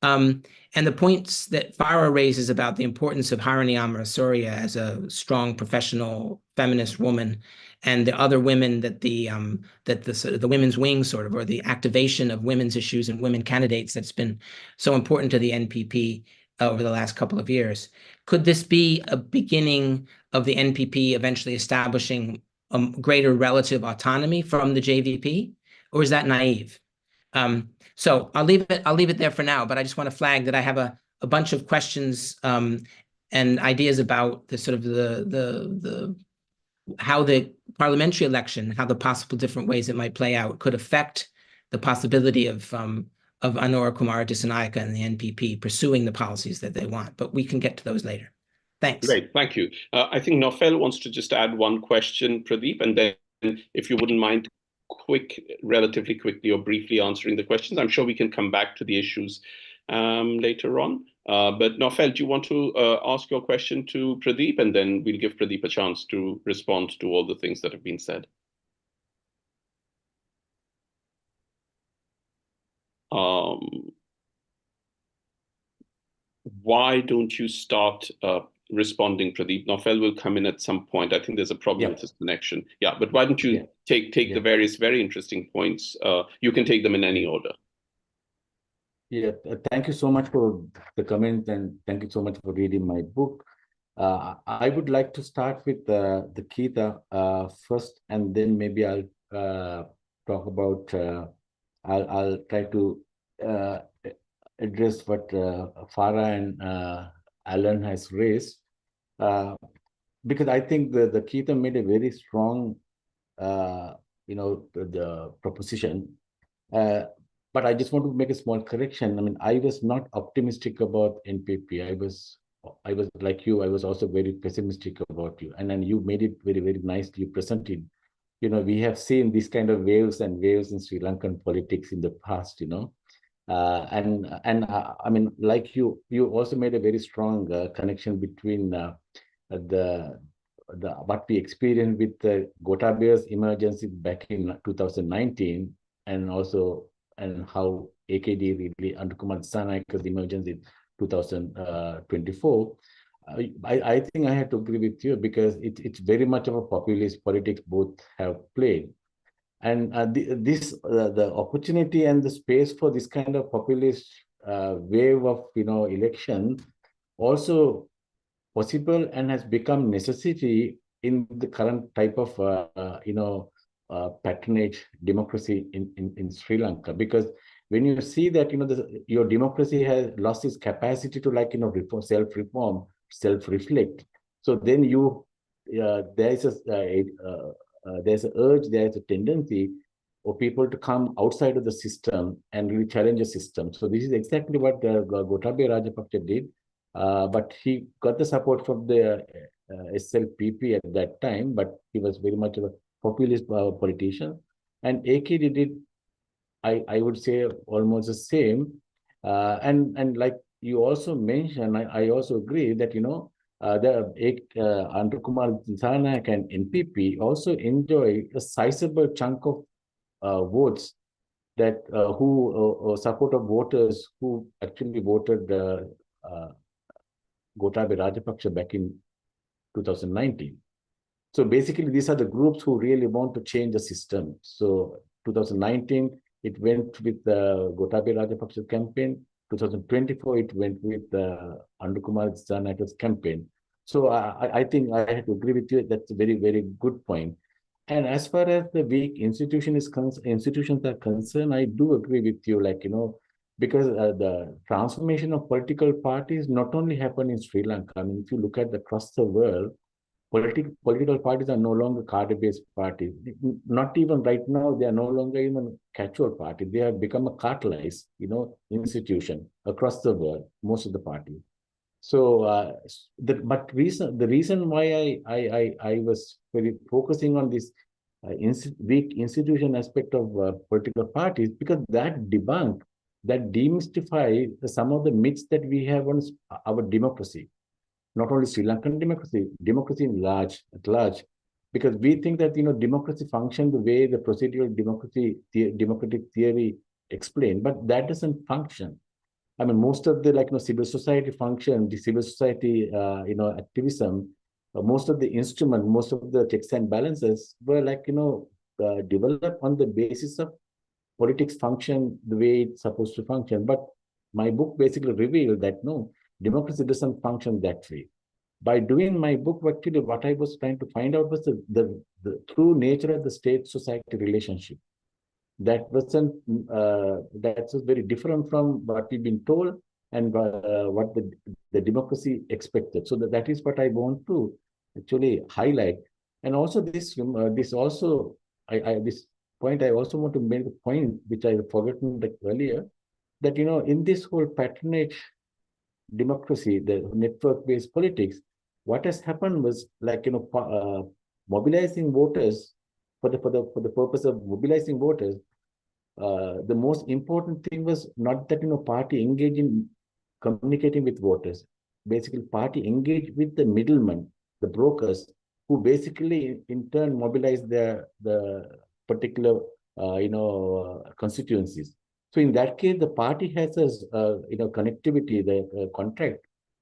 And the points that Farah raises about the importance of Harini Amarasuriya as a strong professional feminist woman, and the other women that the women's wing sort of, or the activation of women's issues and women candidates that's been so important to the NPP over the last couple of years. Could this be a beginning of the NPP eventually establishing a greater relative autonomy from the JVP, or is that naive? So I'll leave it there for now, but I just want to flag that I have a bunch of questions and ideas about the sort of the how the parliamentary election, how the possible different ways it might play out could affect the possibility of Anura Kumara Dissanayake and the NPP pursuing the policies that they want. But we can get to those later. Thanks. Great, thank you. I think Naufel wants to just add one question, Pradeep, and then if you wouldn't mind relatively quickly or briefly answering the questions. I'm sure we can come back to the issues later on. But Naufel, do you want to ask your question to Pradeep, and then we'll give Pradeep a chance to respond to all the things that have been said. Why don't you start responding, Pradeep? Naufel will come in at some point. I think there's a problem with his connection. Yeah, but why don't you take the various very interesting points? You can take them in any order. Yeah, thank you so much for the comment, and thank you so much for reading my book. I would like to start with the Keetha first, and then maybe I'll talk about, I'll try to address what Farah and Alan has raised, because I think the Keetha made a very strong, the proposition. But I just want to make a small correction. I mean, I was not optimistic about NPP. I was like you. I was also very pessimistic about you. And then you made it very, very nicely presented. We have seen these kind of waves and waves in Sri Lankan politics in the past. I mean, like you also made a very strong connection between what we experienced with Gotabaya's emergence back in 2019, and how AKD really under Kumar Dissanayaka's emergence in 2024. I think I have to agree with you, because it's very much of a populist politics both have played. And the opportunity and the space for this kind of populist wave of election also possible and has become necessity in the current type of patronage democracy in Sri Lanka. Because when you see that your democracy has lost its capacity to self-reform, self-reflect, so then there's an urge, there's a tendency for people to come outside of the system and really challenge the system. So this is exactly what Gotabaya Rajapaksa did, but he got the support from the SLPP at that time, but he was very much of a populist politician. And AKD did, I would say, almost the same. And like you also mentioned, I also agree that Andrew Kumar Dissanayake and NPP also enjoy a sizable chunk of votes that support of voters who actually voted Gotabaya Rajapaksa back in 2019. So basically, these are the groups who really want to change the system. So 2019, it went with the Gotabaya Rajapaksa campaign. 2024, it went with Andrew Kumar Dissanayaka's campaign. So I think I have to agree with you. That's a very, very good point. And as far as the weak institutions are concerned, I do agree with you, because the transformation of political parties not only happened in Sri Lanka. I mean, if you look at across the world, political parties are no longer cadre-based parties. Not even right now, they are no longer even casual parties. They have become a cartelized, institution across the world, most of the parties. So, the reason why I was very focusing on this weak institution aspect of political parties, because that demystify some of the myths that we have on our democracy. Not only Sri Lankan democracy at large, because we think that democracy functions the way the procedural democratic theory explained, but that doesn't function. I mean, most of the civil society function, the civil society, activism, most of the instrument, most of the checks and balances were developed on the basis of politics function the way it's supposed to function. But my book basically revealed that no, democracy doesn't function that way. By doing my book, actually, what I was trying to find out was the true nature of the state-society relationship. That wasn't that was very different from what we've been told and what the democracy expected. So that is what I want to actually highlight. And also this also this point I also want to make a point which I had forgotten earlier, that in this whole patronage democracy, the network-based politics, what has happened was mobilizing voters for the purpose of mobilizing voters. The most important thing was not that party engage in communicating with voters. Basically, party engage with the middlemen, the brokers, who basically in turn mobilize the particular constituencies. So in that case, the party has a connectivity, the contract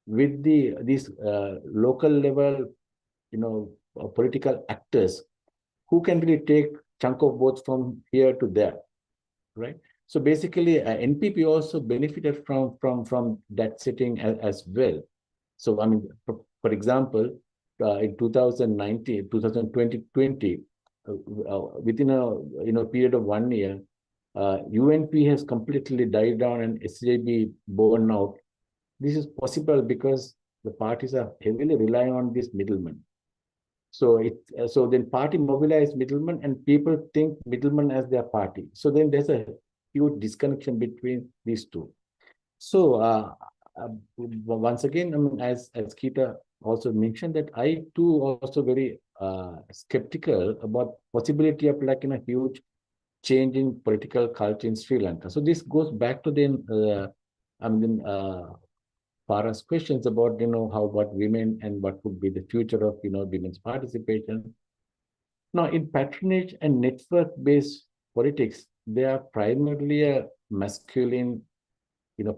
with these local level political actors who can really take chunk of votes from here to there, right? So basically, NPP also benefited from that setting as well. So I mean, for example, in 2020, within a period of 1 year, UNP has completely died down and SJB born out. This is possible because the parties are heavily relying on these middlemen. So so then party mobilized middlemen and people think middlemen as their party. So then there's a huge disconnection between these two. So once again, I mean, as Keetha also mentioned, that I too also very skeptical about possibility of a huge change in political culture in Sri Lanka. So this goes back to then Farah's questions about how about women and what would be the future of women's participation. Now, in patronage and network-based politics, they are primarily a masculine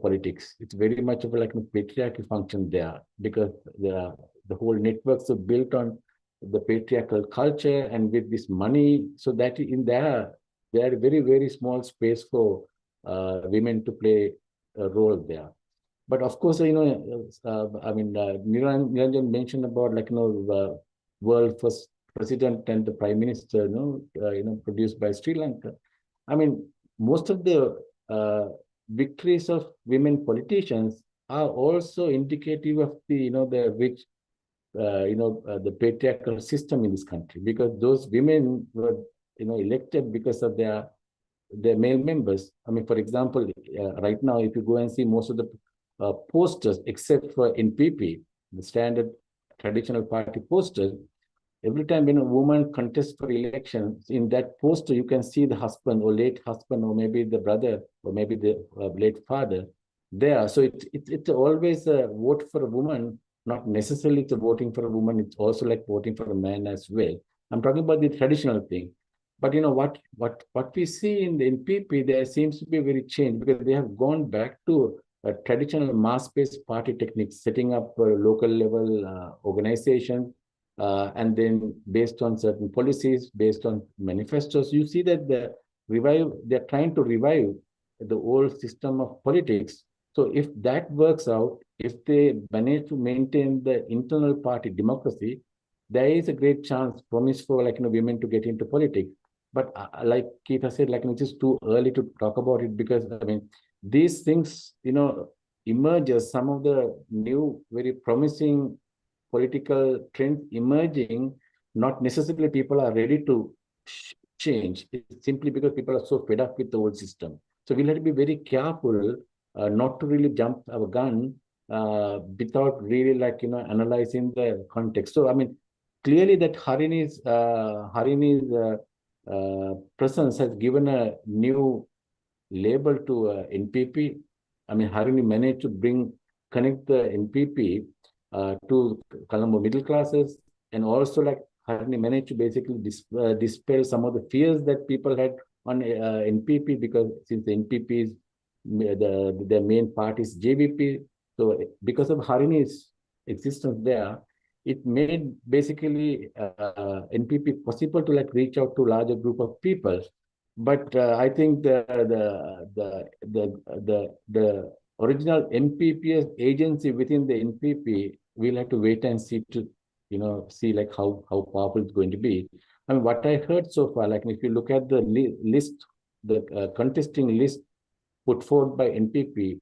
politics. It's very much of a patriarchy function there, because the whole networks are built on the patriarchal culture and with this money, so that in there are very, very small space for women to play a role there. But of course, Niranjan mentioned about world first president and the prime minister, produced by Sri Lanka. I mean, most of the victories of women politicians are also indicative of the rich the patriarchal system in this country, because those women were elected because of their male members. I mean, for example, right now, if you go and see most of the posters, except for NPP, the standard traditional party posters, every time when a woman contests for election, in that poster, you can see the husband or late husband, or maybe the brother, or maybe the late father there. So it's always a vote for a woman, not necessarily it's a voting for a woman. It's also like voting for a man as well. I'm talking about the traditional thing. But what we see in the NPP, there seems to be a very change, because they have gone back to a traditional mass-based party techniques, setting up a local level organization, and then based on certain policies, based on manifestos, you see that they're trying to revive the old system of politics. So if that works out, if they manage to maintain the internal party democracy, there is a great chance, promise for women to get into politics. But like Keetha said, it is too early to talk about it, because I mean, these things emerge as some of the new, very promising political trends emerging. Not necessarily people are ready to change. It's simply because people are so fed up with the old system. So we'll have to be very careful not to really jump our gun without really analyzing the context. So I mean, clearly that Harini's presence has given a new label to NPP. I mean, Harini managed to connect the NPP to Colombo middle classes, and also Harini managed to basically dispel some of the fears that people had on NPP, because since the NPP is their main party is JVP. So because of Harini's existence there, it made basically NPP possible to like reach out to larger group of people. But I think the original NPP agency within the NPP, we'll have to wait and see to see like how powerful it's going to be. I mean, what I heard so far, like if you look at the list, the contesting list put forward by NPP,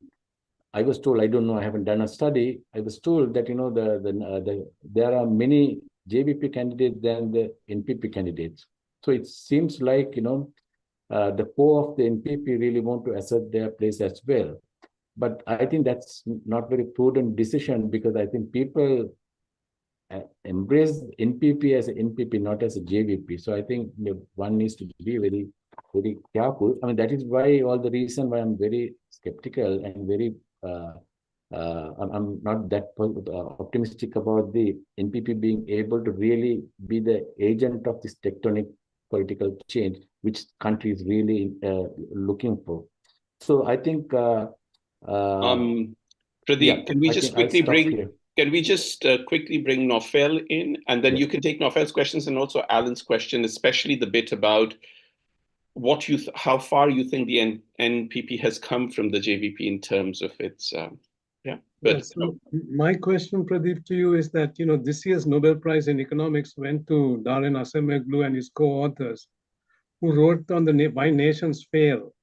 I was told, I don't know, I haven't done a study. I was told that there are many JVP candidates than the NPP candidates. So it seems like the core of the NPP really want to assert their place as well. But I think that's not very prudent decision, because I think people embrace NPP as an NPP, not as a JVP. So I think one needs to be very, very careful. I mean, that is why all the reason why I'm very skeptical and very I'm not that optimistic about the NPP being able to really be the agent of this tectonic political change, which country is really looking for. So I think Pradeep, yeah, can we just quickly bring Naufel in, and then you can take Naufel's questions and also Alan's question, especially the bit about how far you think the NPP has come from the JVP in terms of its my question, Pradeep, to you is that this year's Nobel Prize in Economics went to Darin Acemoglu and his co-authors, who wrote on why nations fail.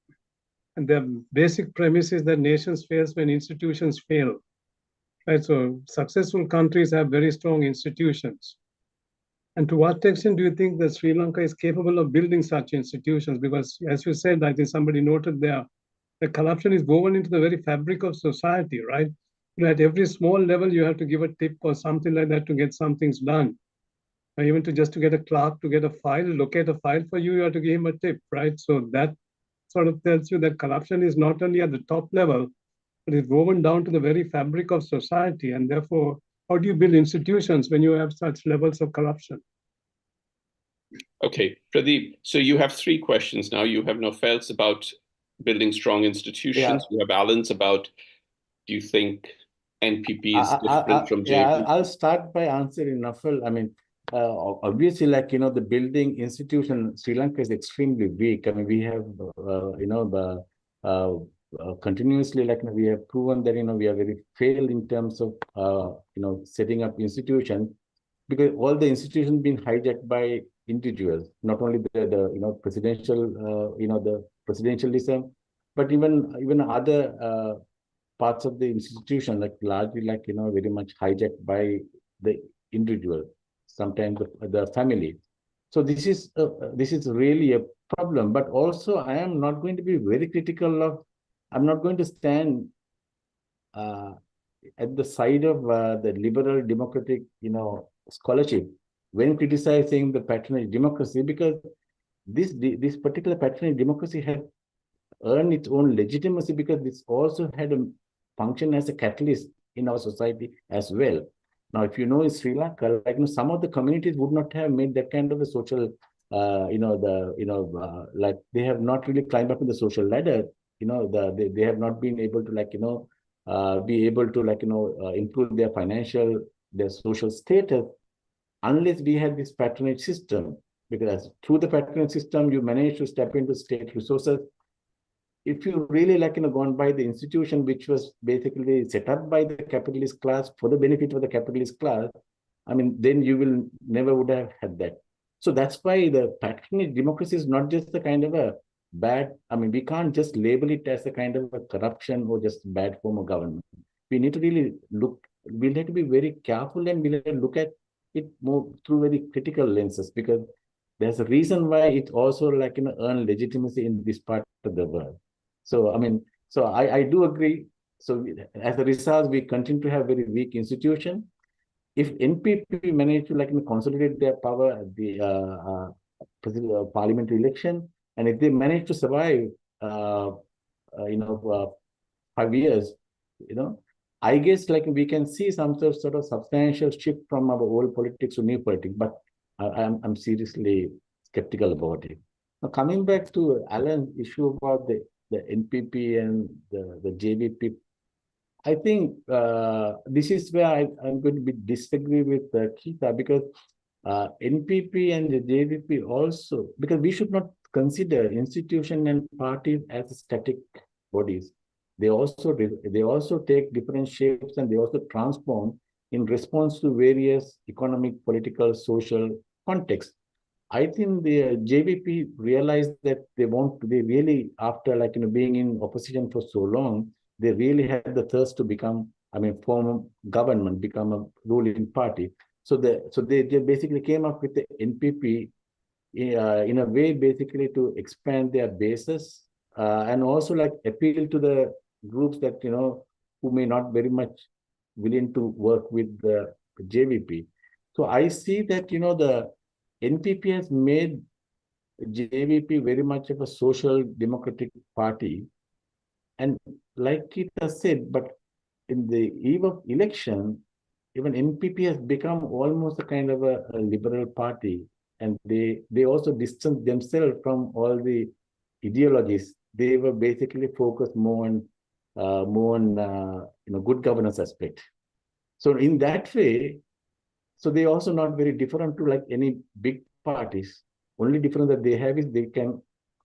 And the basic premise is that nations fail when institutions fail. Right? So successful countries have very strong institutions. And to what extent do you think that Sri Lanka is capable of building such institutions? Because as you said, I think somebody noted there, the corruption is woven into the very fabric of society, right? At every small level, you have to give a tip or something like that to get some things done. Or even to get a clerk to get a file, locate a file for you, you have to give him a tip, right? So that sort of tells you that corruption is not only at the top level, but it's woven down to the very fabric of society. And therefore, how do you build institutions when you have such levels of corruption? Okay, Pradeep, so you have three questions now. You have Naufel's about building strong institutions. You have Alan's about, do you think NPP is different from JVP? Yeah, I'll start by answering Naufel. I mean, obviously, like, the building institution, Sri Lanka is extremely weak. I mean, we have, continuously, like, we have proven that, we are very failed in terms of, setting up institutions, because all the institutions been hijacked by individuals, not only the presidential, the presidentialism, but even other parts of the institution, like largely, like, very much hijacked by the individual, sometimes the family. So this is really a problem. But also, I am not going to be very critical of. I'm not going to stand at the side of the liberal democratic, scholarship when criticizing the patronage democracy, because this particular patronage democracy had earned its own legitimacy, because this also had a function as a catalyst in our society as well. Now, if in Sri Lanka, like, some of the communities would not have made that kind of a social, like, they have not really climbed up in the social ladder. They have not been able to, like, be able to, like, improve their social status, unless we had this patronage system. Because through the patronage system, you manage to step into state resources. If you really, like, gone by the institution, which was basically set up by the capitalist class for the benefit of the capitalist class, I mean, then you never would have had that. So that's why the patronage democracy is not just the kind of a bad, I mean, we can't just label it as a kind of a corruption or just bad form of government. We need to really we'll have to be very careful, and we'll have to look at it more through very critical lenses, because there's a reason why it also, like, earned legitimacy in this part of the world. So, I mean, I do agree. So as a result, we continue to have very weak institution. If NPP manage to, like, consolidate their power at the parliamentary election, and if they manage to survive, 5 years, I guess, like, we can see some sort of substantial shift from our old politics to new politics. But I'm seriously skeptical about it. Now, coming back to Alan's issue about the the NPP and the JVP. I think this is where I'm going to disagree with Keetha, because NPP and the JVP also, because we should not consider institution and parties as static bodies. They also take different shapes, and they also transform in response to various economic, political, social contexts. I think the JVP realized that they really, after being in opposition for so long, they really had the thirst to form a government, become a ruling party. So they basically came up with the NPP in a way basically to expand their bases and also appeal to the groups that who may not very much willing to work with the JVP. So I see that the NPP has made JVP very much of a social democratic party, and like Keetha said, but in the eve of election, even NPP has become almost a kind of a liberal party, and they also distance themselves from all the ideologies. They were basically focused more on good governance aspect. So in that way, so they're also not very different to any big parties. Only difference that they have is they can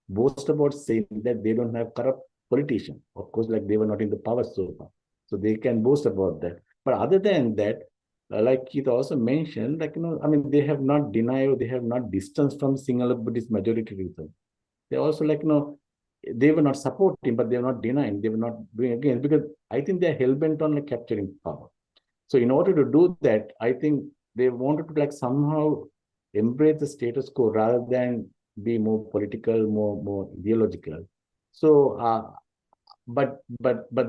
boast about saying that they don't have corrupt politicians. Of course, they were not in the power so far, so they can boast about that. But other than that, like Keith also mentioned, they have not denied, or they have not distanced from Sinhala Buddhist majoritarianism. They also they were not supporting, but they were not denying, they were not doing against, because I think they're hell-bent on capturing power. So in order to do that, I think they wanted to somehow embrace the status quo rather than be more political, more ideological. So, but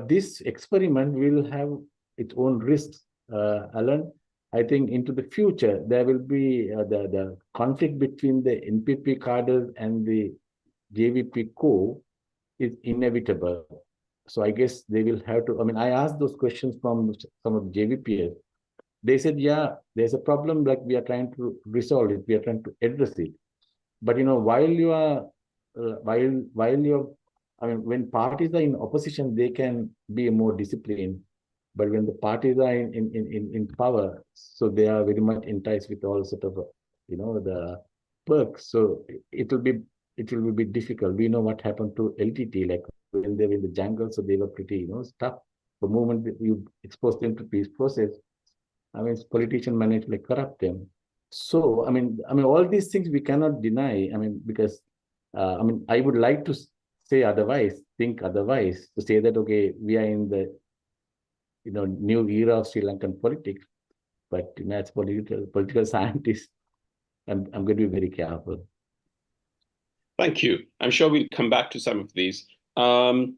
this experiment will have its own risks, Alan. I think into the future there will be the conflict between the NPP cadres and the JVP core is inevitable. So I guess they will have to. I asked those questions from some of the JVPs. They said, yeah, there's a problem, we are trying to resolve it, we are trying to address it. But while you are, when parties are in opposition, they can be more disciplined. But when the parties are in power, so they are very much enticed with all sort of, the perks. So it will be a bit difficult. We know what happened to LTT, when they were in the jungle, so they were pretty, tough. The moment you expose them to peace process, politicians manage to corrupt them. So, all these things we cannot deny. Because, I would like to say otherwise, think otherwise, to say that, okay, we are in the, new era of Sri Lankan politics. But, as political scientist, I'm going to be very careful. Thank you. I'm sure we'll come back to some of these. Alan?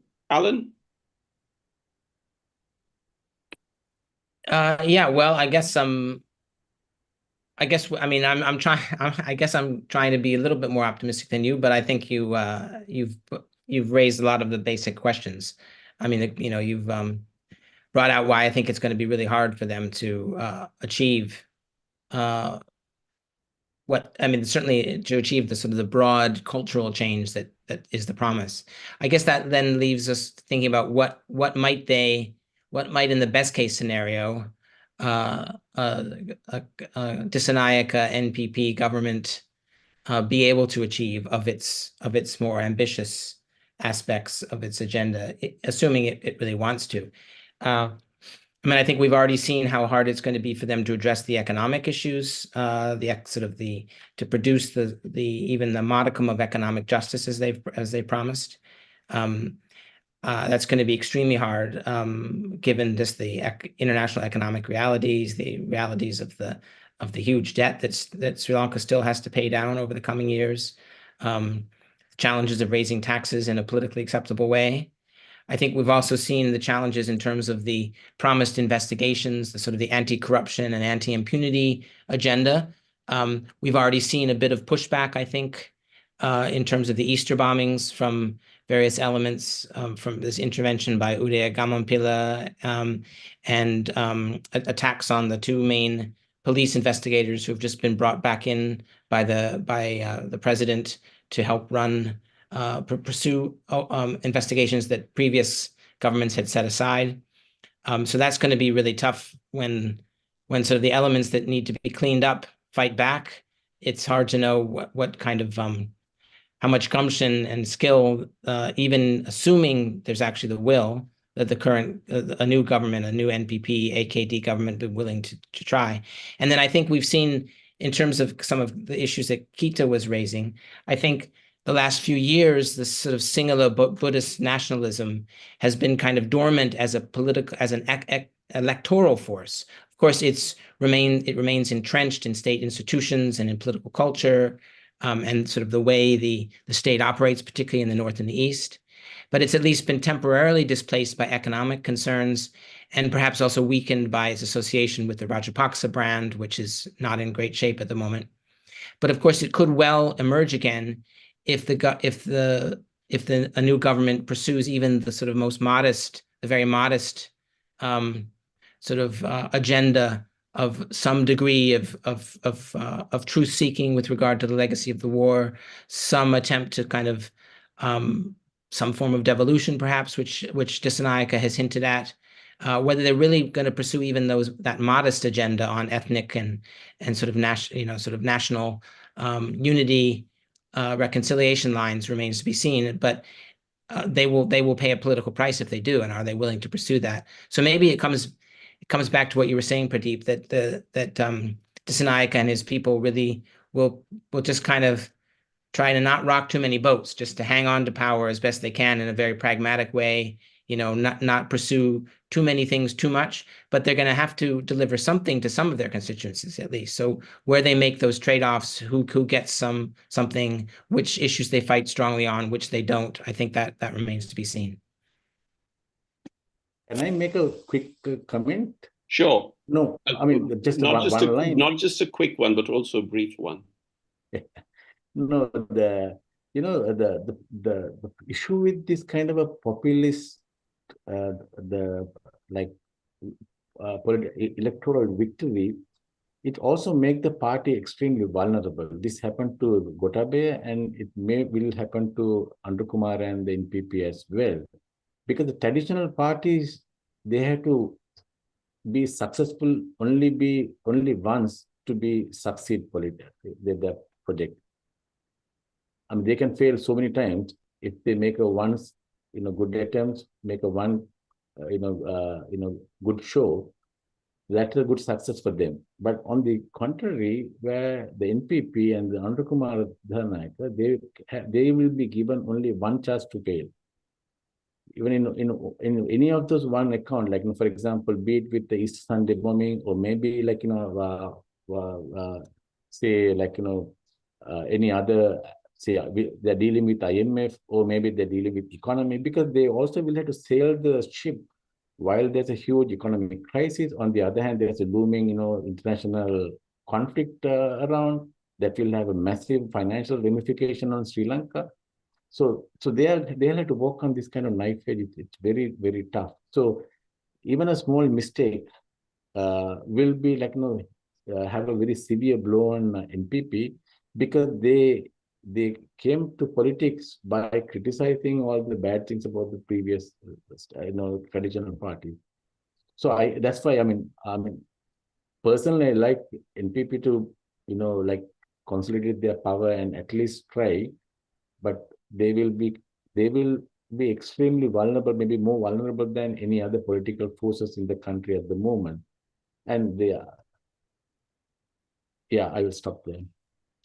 Yeah, well, I guess I'm trying. I guess I'm trying to be a little bit more optimistic than you, but I think you've raised a lot of the basic questions. You've brought out why I think it's going to be really hard for them to achieve certainly to achieve the sort of the broad cultural change that is the promise. I guess that then leaves us thinking about what might in the best case scenario Dissanayaka NPP government be able to achieve of its more ambitious aspects of its agenda, assuming it really wants to. I think we've already seen how hard it's going to be for them to address the economic issues, to produce even the modicum of economic justice as they promised. That's going to be extremely hard, given just the international economic realities, the realities of the huge debt that Sri Lanka still has to pay down over the coming years, challenges of raising taxes in a politically acceptable way. I think we've also seen the challenges in terms of the promised investigations, the sort of the anti-corruption and anti-impunity agenda. We've already seen a bit of pushback, I think, in terms of the Easter bombings from various elements, from this intervention by Udaya Gamampila, and attacks on the two main police investigators who have just been brought back in by the president to help run pursue investigations that previous governments had set aside. So that's going to be really tough when sort of the elements that need to be cleaned up fight back. It's hard to know what kind of how much gumption and skill, even assuming there's actually the will that the current a new government, a new NPP, AKD government, be willing to try. And then I think we've seen, in terms of some of the issues that Keita was raising, I think the last few years, this sort of singular Buddhist nationalism has been kind of dormant as an electoral force. Of course, it remains entrenched in state institutions and in political culture, and sort of the way the state operates, particularly in the North and the East. But it's at least been temporarily displaced by economic concerns, and perhaps also weakened by its association with the Rajapaksa brand, which is not in great shape at the moment. But of course, it could well emerge again if a new government pursues even the sort of most modest, the very modest sort of agenda of some degree of truth seeking with regard to the legacy of the war, some attempt to kind of some form of devolution, perhaps, which Dissanayake has hinted at. Whether they're really going to pursue even that modest agenda on ethnic and sort of national unity, reconciliation lines remains to be seen. But they will pay a political price if they do, and are they willing to pursue that? So maybe it comes back to what you were saying, Pradeep, that Dissanayake and his people really will just kind of try to not rock too many boats, just to hang on to power as best they can in a very pragmatic way, not pursue too many things too much, but they're going to have to deliver something to some of their constituencies at least. So where they make those trade-offs, who gets something, which issues they fight strongly on, which they don't, I think that remains to be seen. Can I make a quick comment? Sure. No, I mean, just one line. Not just a quick one, but also a brief one. No, the issue with this kind of a populist, electoral victory, it also makes the party extremely vulnerable. This happened to Gotabaya, and it will happen to Andukumar and the NPP as well, because the traditional parties, they have to be successful only once to succeed politically their project. I mean, they can fail so many times. If they make a once, good attempts, make a one, good show, that's a good success for them. But on the contrary, where the NPP and the Andukumar Dhanayaka, they will be given only one chance to fail. Even in any of those one account, like for example, be it with the East Sunday bombing, or maybe any other. Say they're dealing with IMF, or maybe they're dealing with economy, because they also will have to sail the ship while there's a huge economic crisis. On the other hand, there's a booming, international conflict around that will have a massive financial ramification on Sri Lanka. So they'll have to work on this kind of knife edge. It's very, very tough. So even a small mistake will be have a very severe blow on NPP, because they came to politics by criticizing all the bad things about the previous, traditional parties. So that's why I mean, personally, I like NPP to, consolidate their power and at least try, but they will be extremely vulnerable, maybe more vulnerable than any other political forces in the country at the moment. And they are. Yeah, I will stop there.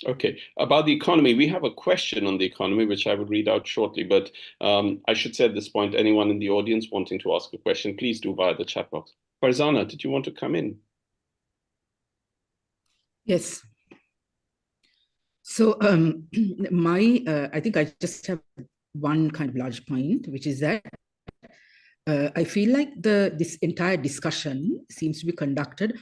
Okay, about the economy, we have a question on the economy, which I will read out shortly. But I should say at this point, anyone in the audience wanting to ask a question, please do via the chat box. Farzana, did you want to come in? Yes. So I think I just have one kind of large point, which is that I feel like this entire discussion seems to be conducted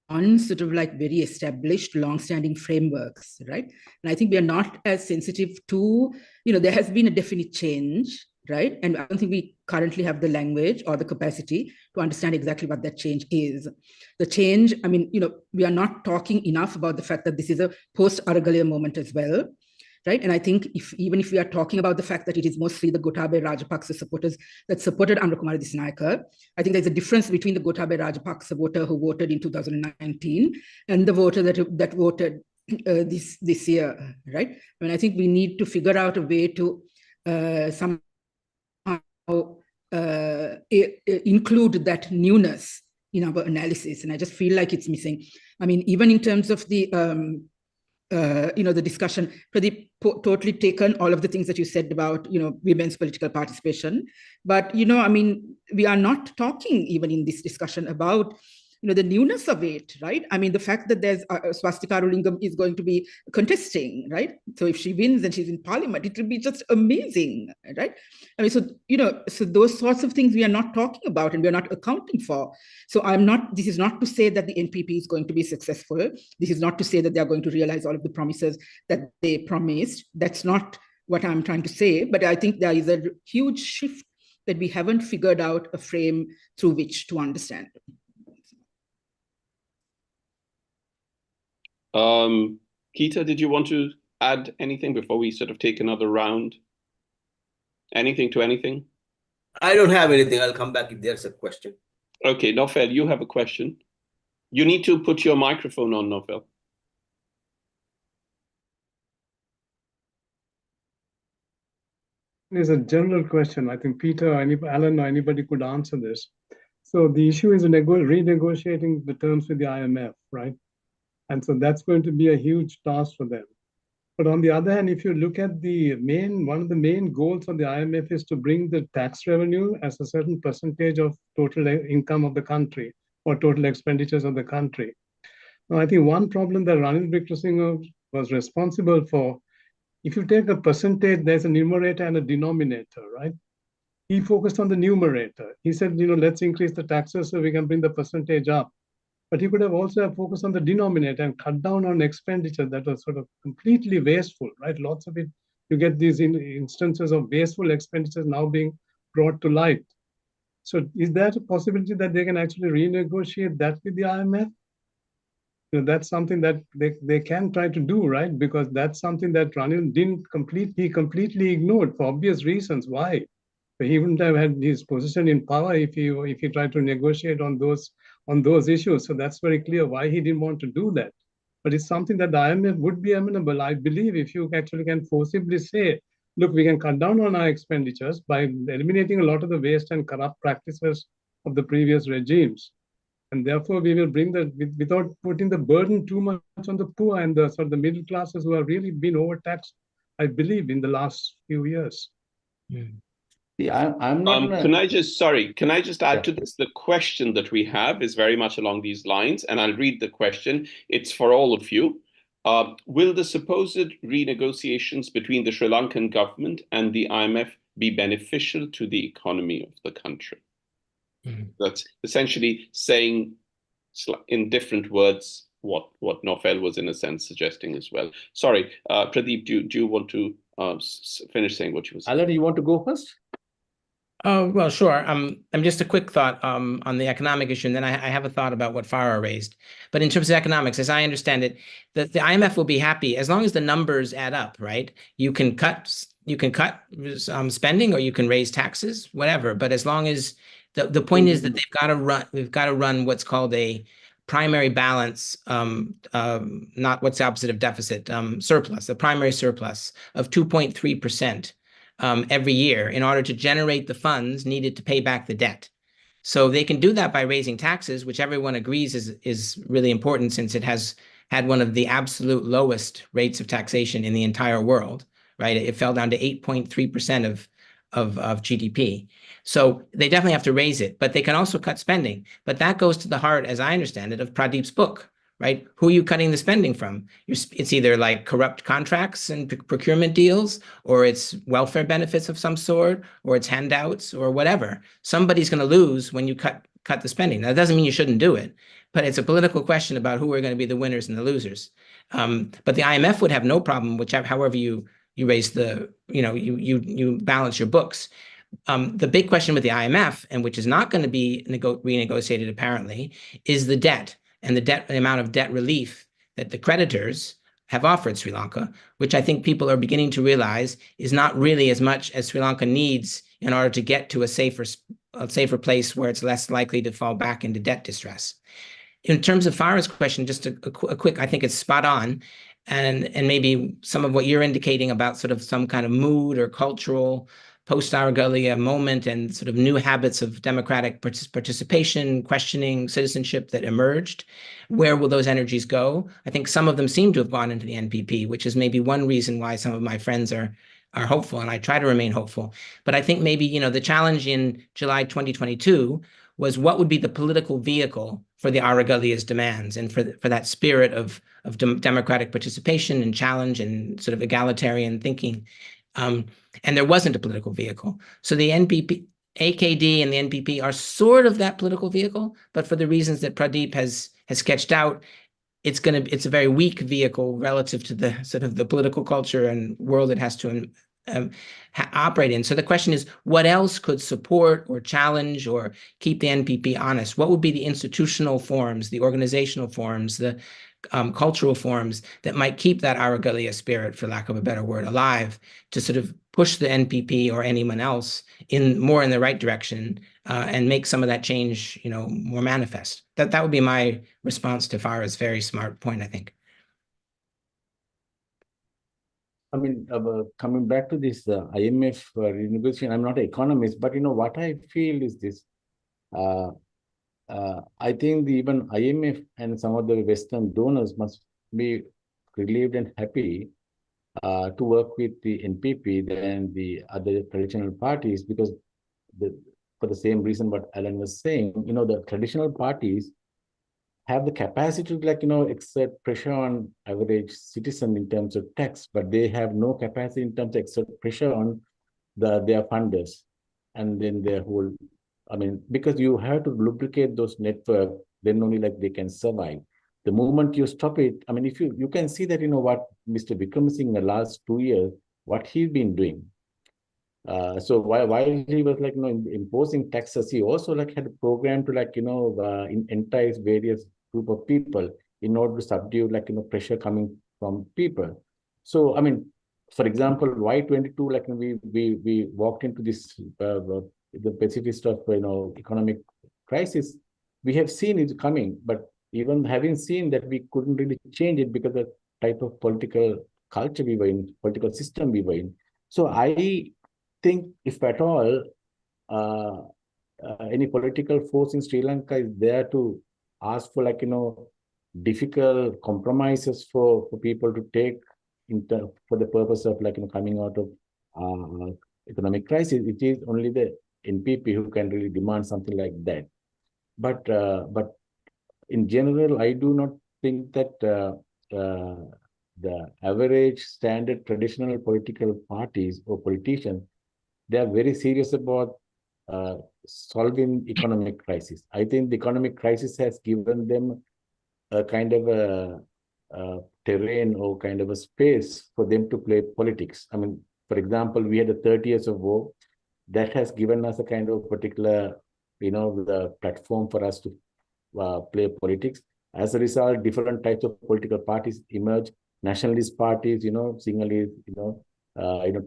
on sort of very established, long-standing frameworks, right? And I think we are not as sensitive to, there has been a definite change, right? And I don't think we currently have the language or the capacity to understand exactly what that change is. The change, we are not talking enough about the fact that this is a post-Aragalaya moment as well. right? And I think even if we are talking about the fact that it is mostly the Gotabaya Rajapaksa supporters that supported Amra Kumara Dissanayake, I think there's a difference between the Gotabaya Rajapaksa voter who voted in 2019 and the voter that voted this year, right? I mean, I think we need to figure out a way to somehow include that newness in our analysis, and I just feel like it's missing. I mean, even in terms of the the discussion, Pradeep totally taken all of the things that you said about women's political participation, but I mean, we are not talking even in this discussion about the newness of it, right? I mean, the fact that there's Swastika Arulingam is going to be contesting, right? So if she wins and she's in parliament, it will be just amazing, right? I mean, so those sorts of things we are not talking about and we are not accounting for. So this is not to say that the NPP is going to be successful. This is not to say that they are going to realize all of the promises that they promised. That's not what I'm trying to say, but I think there is a huge shift that we haven't figured out a frame through which to understand. Keita, did you want to add anything before we sort of take another round? Anything to anything? I don't have anything. I'll come back if there's a question. Okay, Nofel, you have a question. You need to put your microphone on, Nofel. It's a general question. I think Peter, Alan, or anybody could answer this. So the issue is renegotiating the terms with the IMF, right? And so that's going to be a huge task for them. But on the other hand, if you look at one of the main goals of the IMF is to bring the tax revenue as a certain percentage of total income of the country or total expenditures of the country. Now, I think one problem that Ranil Wickremesinghe was responsible for, if you take a percentage, there's a numerator and a denominator, right? He focused on the numerator. He said, let's increase the taxes so we can bring the percentage up. But he could have also focused on the denominator and cut down on expenditure that was sort of completely wasteful, right? Lots of it, you get these instances of wasteful expenditures now being brought to light. So is there a possibility that they can actually renegotiate that with the IMF? That's something that they can try to do, right? Because that's something that Ranil he completely ignored for obvious reasons. Why? He wouldn't have had his position in power if he tried to negotiate on those issues. So that's very clear why he didn't want to do that. But it's something that the IMF would be amenable, I believe, if you actually can forcibly say, look, we can cut down on our expenditures by eliminating a lot of the waste and corrupt practices of the previous regimes. And therefore, we will bring that without putting the burden too much on the poor and the sort of the middle classes who have really been overtaxed, I believe, in the last few years. Yeah, I'm not. Can I just add to this? The question that we have is very much along these lines, and I'll read the question. It's for all of you. Will the supposed renegotiations between the Sri Lankan government and the IMF be beneficial to the economy of the country? That's essentially saying, in different words, what Nofel was in a sense suggesting as well. Sorry, Pradeep, do you want to finish saying what you were saying? Alan, you want to go first? Oh, well, sure. Just a quick thought on the economic issue, and then I have a thought about what Farah raised. But in terms of economics, as I understand it, the IMF will be happy as long as the numbers add up, right? You can cut spending, or you can raise taxes, whatever. But as long as the point is that we've got to run what's called a primary balance, not what's the opposite of deficit, surplus, the primary surplus of 2.3%. Every year in order to generate the funds needed to pay back the debt. So they can do that by raising taxes, which everyone agrees is really important since it has had one of the absolute lowest rates of taxation in the entire world, right? It fell down to 8.3% of GDP. So they definitely have to raise it, but they can also cut spending. But that goes to the heart, as I understand it, of Pradeep's book. Right? Who are you cutting the spending from? It's either like corrupt contracts and procurement deals, or it's welfare benefits of some sort, or it's handouts, or whatever. Somebody's going to lose when you cut the spending. Now, that doesn't mean you shouldn't do it, but it's a political question about who are going to be the winners and the losers. But the IMF would have no problem, however you raise you balance your books. The big question with the IMF, and which is not going to be renegotiated apparently, is the debt. And the amount of debt relief that the creditors have offered Sri Lanka, which I think people are beginning to realize is not really as much as Sri Lanka needs in order to get to a safer place where it's less likely to fall back into debt distress. In terms of Farah's question, just a quick, I think it's spot on. And maybe some of what you're indicating about sort of some kind of mood or cultural post-Aragallia moment and sort of new habits of democratic participation, questioning, citizenship that emerged. Where will those energies go? I think some of them seem to have gone into the NPP, which is maybe one reason why some of my friends are hopeful, and I try to remain hopeful. But I think maybe, the challenge in July 2022 was what would be the political vehicle for the Aragallia's demands and for that spirit of democratic participation and challenge and sort of egalitarian thinking. And there wasn't a political vehicle. So the NPP, AKD and the NPP are sort of that political vehicle, but for the reasons that Pradeep has sketched out, it's a very weak vehicle relative to the sort of the political culture and world it has to operate in. So the question is, what else could support or challenge or keep the NPP honest? What would be the institutional forms, the organizational forms, the cultural forms that might keep that Aragallia spirit, for lack of a better word, alive, to sort of push the NPP or anyone else more in the right direction and make some of that change, more manifest. That would be my response to Farah's very smart point, I think. I mean, coming back to this IMF renegotiation, I'm not an economist, but what I feel is this. I think even IMF and some of the Western donors must be relieved and happy to work with the NPP than the other traditional parties, because for the same reason what Alan was saying, the traditional parties have the capacity to exert pressure on average citizen in terms of tax, but they have no capacity in terms of exert pressure on their funders and then their whole. I mean, because you have to lubricate those networks, then only they can survive. The moment you stop it, I mean, if you can see that, what Mr. Vikramasinghe in the last 2 years, what he's been doing. So while he was imposing taxes, he also had a program to entice various group of people in order to subdue pressure coming from people. So I mean, for example, Y22, we walked into this the pacifist of economic crisis. We have seen it coming, but even having seen that, we couldn't really change it because of the type of political culture we were in, political system we were in. So I think if at all any political force in Sri Lanka is there to ask for difficult compromises for people to take for the purpose of coming out of economic crisis, it is only the NPP who can really demand something like that. But in general, I do not think that the average standard traditional political parties or politicians, they are very serious about solving economic crisis. I think the economic crisis has given them a kind of a terrain or kind of a space for them to play politics. I mean, for example, we had 30 years of war. That has given us a kind of particular, the platform for us to play politics. As a result, different types of political parties emerge. Nationalist parties, Sinhalese,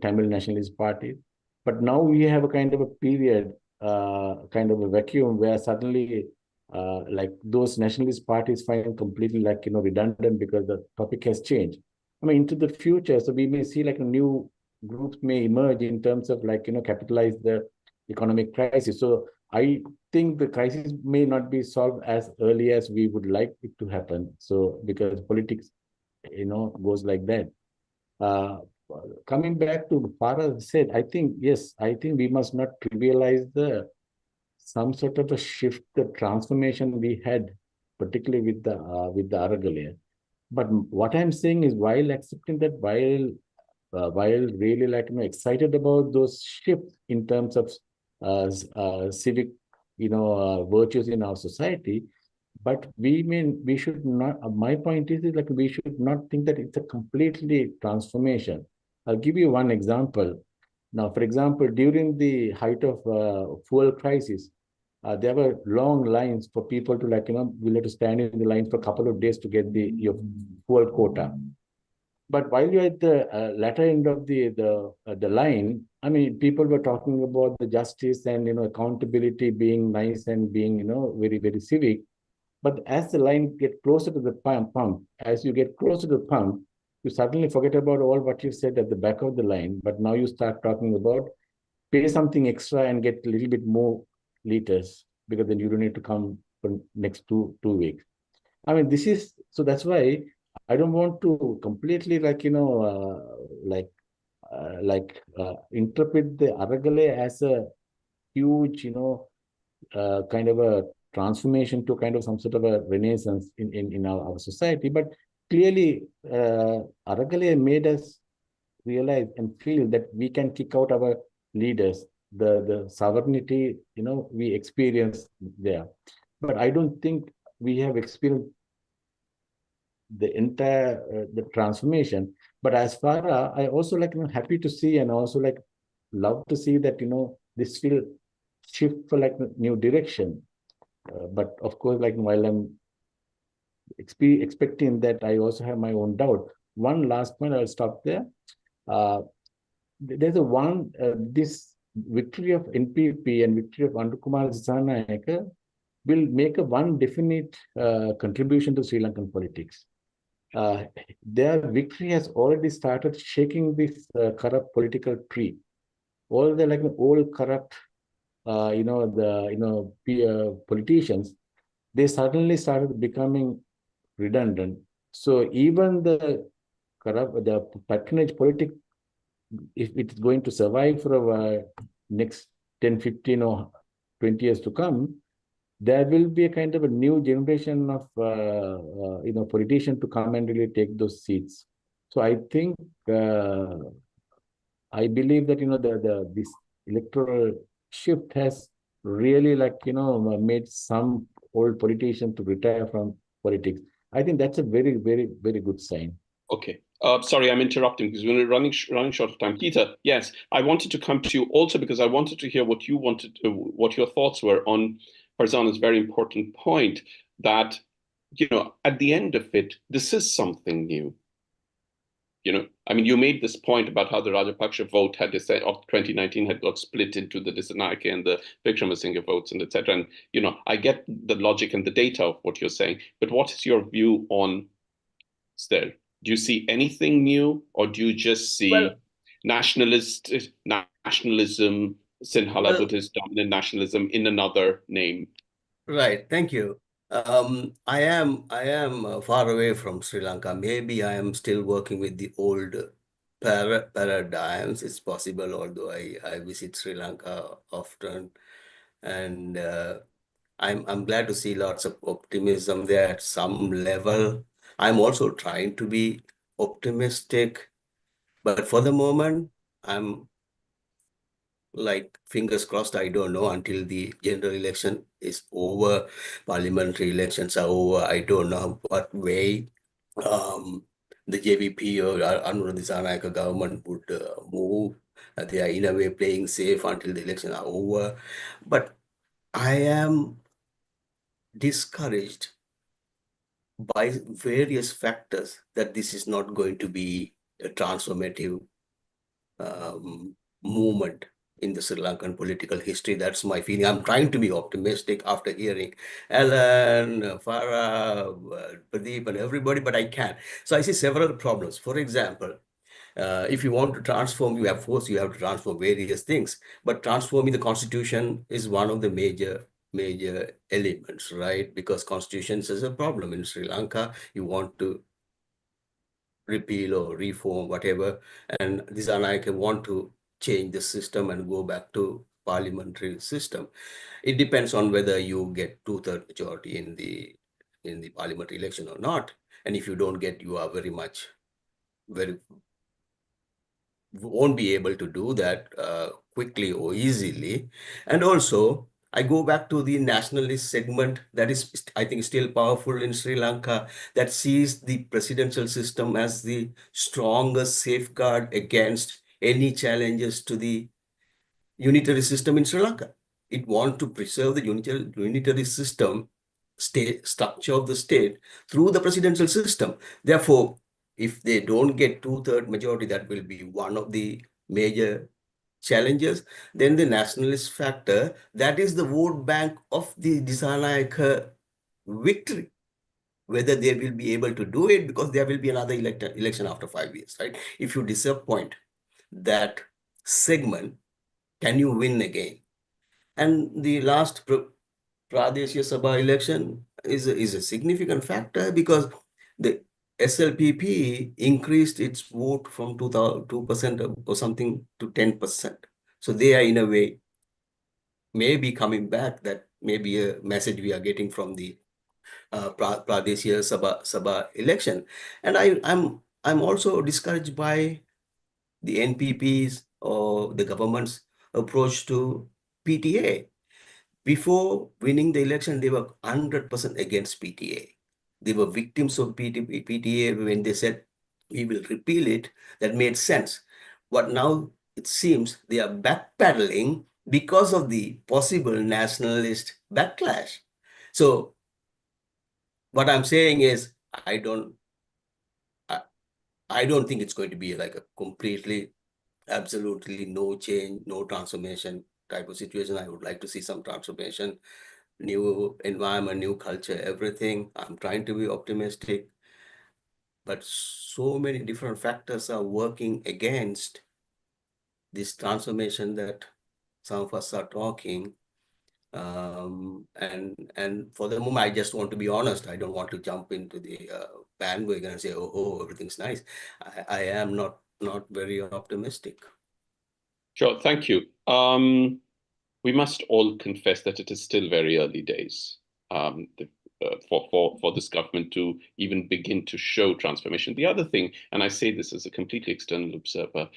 Tamil nationalist parties. But now we have a kind of a period, kind of a vacuum where suddenly, those nationalist parties find completely redundant because the topic has changed. I mean, into the future, so we may see new groups may emerge in terms of capitalize the economic crisis. So I think the crisis may not be solved as early as we would like it to happen. So because politics, goes like that. Coming back to Farah said, I think we must not trivialize some sort of a shift, the transformation we had, particularly with the Aragallia. But what I'm saying is, while accepting that, while really excited about those shifts in terms of civic virtues in our society, but we should not, my point is we should not think that it's a completely transformation. I'll give you one example. Now, for example, during the height of fuel crisis, there were long lines for people to we'll have to stand in the line for a couple of days to get your fuel quota. But while you're at the latter end of the line, I mean, people were talking about the justice and accountability being nice and being very very civic. But as the line get closer to the pump, as you get closer to the pump, you suddenly forget about all what you said at the back of the line. But now you start talking about pay something extra and get a little bit more liters because then you don't need to come for next two weeks. I mean, this is so that's why I don't want to completely interpret the Aragale as a huge, kind of a transformation to kind of some sort of a renaissance in our society. But clearly, Aragale made us realize and feel that we can kick out our leaders, the sovereignty, we experience there. But I don't think we have experienced the entire the transformation. But as far as I also happy to see and also love to see that this will shift for new direction. But of course, while I'm expecting that, I also have my own doubt. One last point, I'll stop there. There's this victory of NPP and victory of Andukumar Dissanayake will make a one definite contribution to Sri Lankan politics. Their victory has already started shaking this corrupt political tree. All the old corrupt, politicians, they suddenly started becoming redundant. So even the patronage politics, if it's going to survive for next 10, 15 or 20 years to come, there will be a kind of a new generation of politicians to come and really take those seats. So I think I believe that this electoral shift has really made some old politicians to retire from politics. I think that's a very very very good sign. Okay. Sorry, I'm interrupting because we're running short of time. Keetha, yes, I wanted to come to you also because I wanted to hear what your thoughts were on Farzana's very important point that, at the end of it, this is something new. I mean, you made this point about how the Rajapaksa vote of 2019 had got split into the Dissanayake and the Wickramasinghe votes and etc. And, I get the logic and the data of what you're saying, but what is your view on still? Do you see anything new, or do you just see nationalism, Sinhala Buddhist dominant nationalism in another name? Right. Thank you. I am far away from Sri Lanka. Maybe I am still working with the old paradigms. It's possible, although I visit Sri Lanka often, and I'm glad to see lots of optimism there at some level. I'm also trying to be optimistic, but for the moment, I'm fingers crossed. I don't know until the general election is over, parliamentary elections are over. I don't know what way the JVP or Anura Dissanayake government would move. They are in a way playing safe until the election are over. But I am discouraged by various factors that this is not going to be a transformative movement in the Sri Lankan political history. That's my feeling. I'm trying to be optimistic after hearing Alan, Farah, Pradeep, and everybody, but I can't. So I see several problems. For example, if you want to transform, you have to transform various things. But transforming the constitution is one of the major elements, right? Because constitutions is a problem in Sri Lanka. You want to repeal or reform, whatever, and Dissanayake want to change the system and go back to parliamentary system. It depends on whether you get 2/3 majority in the parliamentary election or not. And if you don't get, you are won't be able to do that quickly or easily. And also, I go back to the nationalist segment that is, I think, still powerful in Sri Lanka, that sees the presidential system as the strongest safeguard against any challenges to the unitary system in Sri Lanka. It wants to preserve the unitary system, state structure of the state through the presidential system. Therefore, if they don't get 2/3 majority, that will be one of the major challenges. Then the nationalist factor, that is the vote bank of the Disanayaka victory. Whether they will be able to do it, because there will be another election after 5 years, right? If you disappoint that segment, can you win again? And the last Pradeshya Sabha election is a significant factor, because the SLPP increased its vote from 2% or something to 10%. So they are in a way maybe coming back. That may be a message we are getting from the Pradeshya Sabha election. And I'm also discouraged by the NPP's or the government's approach to PTA. Before winning the election, they were 100% against PTA. They were victims of PTA when they said, we will repeal it. That made sense. But now it seems they are backpedaling because of the possible nationalist backlash. So what I'm saying is, I don't think it's going to be like a completely, absolutely no change, no transformation type of situation. I would like to see some transformation, new environment, new culture, everything. I'm trying to be optimistic, but so many different factors are working against this transformation that some of us are talking. And for the moment, I just want to be honest. I don't want to jump into the bandwagon and say, oh, everything's nice. I am not very optimistic. Sure, thank you. We must all confess that it is still very early days for this government to even begin to show transformation. The other thing, and I say this as a completely external observer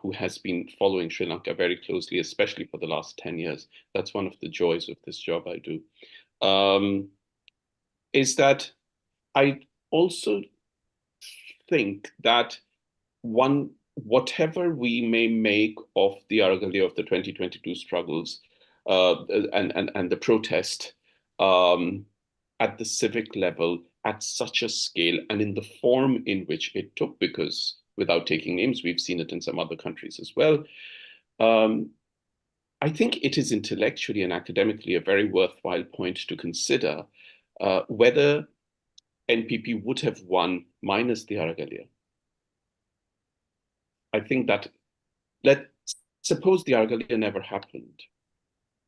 who has been following Sri Lanka very closely, especially for the last 10 years, that's one of the joys of this job I do, is that I also think that whatever we may make of the Aragallia of the 2022 struggles and the protest at the civic level at such a scale and in the form in which it took, because without taking names, we've seen it in some other countries as well. I think it is intellectually and academically a very worthwhile point to consider whether NPP would have won minus the Aragallia. I think that, let's suppose the Aragallia never happened,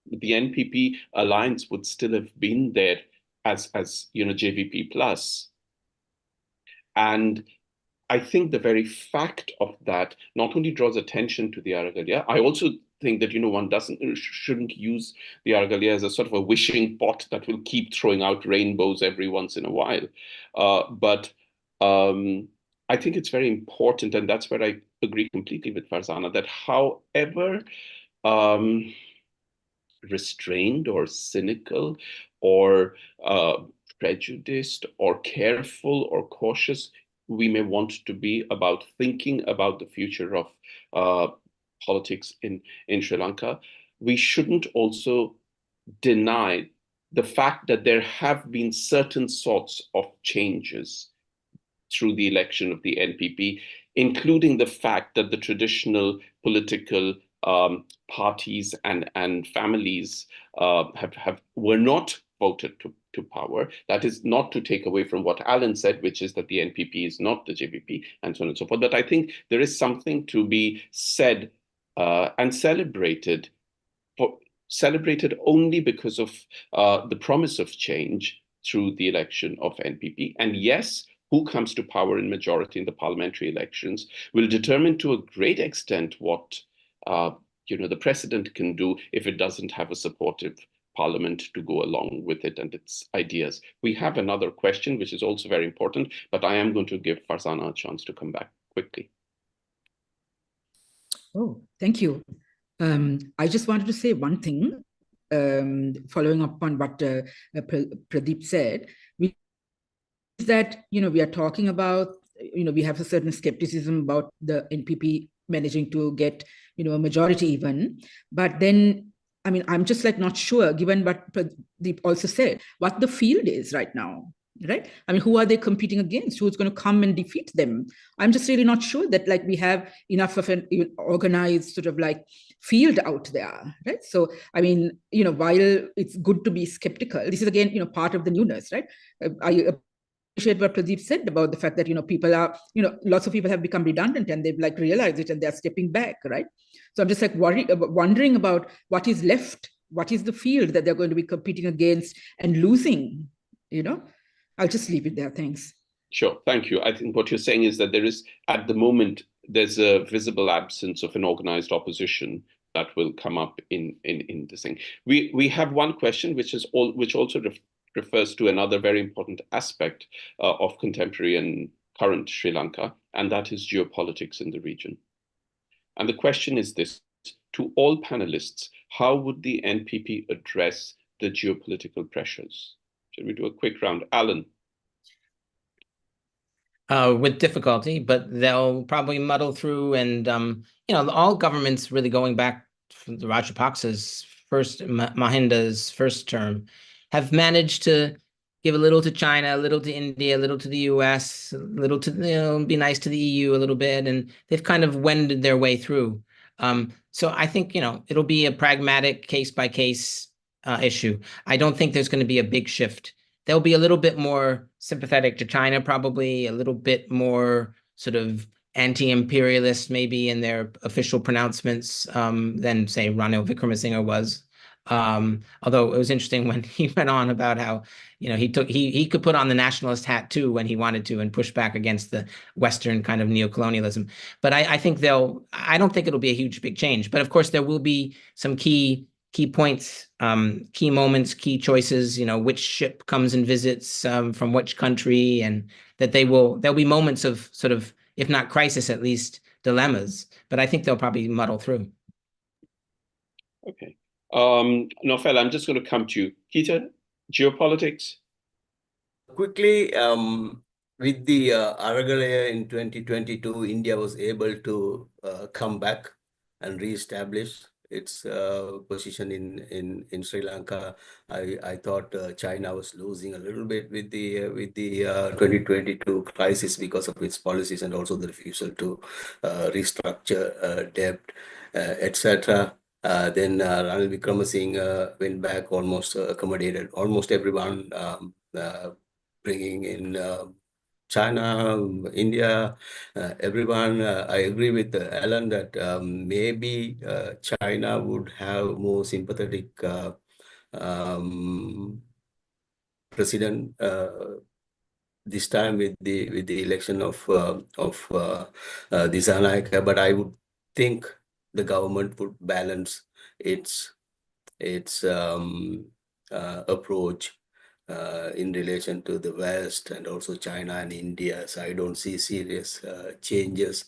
the NPP alliance would still have been there as JVP plus. And I think the very fact of that not only draws attention to the Aragallia, I also think that one shouldn't use the Aragallia as a sort of a wishing pot that will keep throwing out rainbows every once in a while. But I think it's very important, and that's where I agree completely with Farzana, that however restrained or cynical or prejudiced or careful or cautious we may want to be about thinking about the future of politics in Sri Lanka, we shouldn't also deny the fact that there have been certain sorts of changes through the election of the NPP, including the fact that the traditional political parties and families were not voted to power. That is not to take away from what Alan said, which is that the NPP is not the JVP, and so on and so forth. But I think there is something to be said and celebrated only because of the promise of change through the election of NPP. And yes, who comes to power in majority in the parliamentary elections will determine to a great extent what the president can do if it doesn't have a supportive parliament to go along with it and its ideas. We have another question, which is also very important, but I am going to give Farzana a chance to come back quickly. Oh, thank you. I just wanted to say one thing, following up on what Pradeep said, which is that, we are talking about, we have a certain skepticism about the NPP managing to get, a majority even, but then, I'm just not sure, given what Pradeep also said, what the field is right now. right? I mean, who are they competing against? Who's going to come and defeat them? I'm just really not sure that like we have enough of an organized sort of like field out there, right? So, I mean, while it's good to be skeptical, this is again, part of the newness, right? I appreciate what Pradeep said about the fact that, people are, lots of people have become redundant and they've like realized it and they're stepping back, right? So I'm just like wondering about what is left, what is the field that they're going to be competing against and losing, I'll just leave it there. Thanks. Sure. Thank you. I think what you're saying is that there is, at the moment, there's a visible absence of an organized opposition that will come up in this thing. We have one question, which also refers to another very important aspect of contemporary and current Sri Lanka, and that is geopolitics in the region. And the question is this: to all panelists, how would the NPP address the geopolitical pressures? Should we do a quick round? Alan? With difficulty, but they'll probably muddle through. And, all governments really going back from the Rajapaksa's Mahinda's first term have managed to give a little to China, a little to India, a little to the US, a little to, be nice to the EU a little bit. And they've kind of wended their way through. So I think, it'll be a pragmatic case by case issue. I don't think there's going to be a big shift. They'll be a little bit more sympathetic to China, probably a little bit more sort of anti-imperialist, maybe in their official pronouncements than, say, Ranil Wickremesinghe was. Although it was interesting when he went on about how, he could put on the nationalist hat too when he wanted to and push back against the Western kind of neocolonialism. But I think I don't think it'll be a huge, big change. But of course, there will be some key points, key moments, key choices, which ship comes and visits from which country, and that there'll be moments of sort of, if not crisis, at least dilemmas. But I think they'll probably muddle through. Okay. Naufel, I'm just going to come to you. Keita, geopolitics? Quickly, with the Aragalaya in 2022, India was able to come back and reestablish its position in Sri Lanka. I thought China was losing a little bit with the 2022 crisis because of its policies and also the refusal to restructure debt, etc. Then Ranil Wickremesinghe went back, almost accommodated almost everyone, bringing in China, India, everyone. I agree with Alan that maybe China would have more sympathetic president this time with the election of Dissanayake. But I would think the government would balance its approach in relation to the West and also China and India. So I don't see serious changes,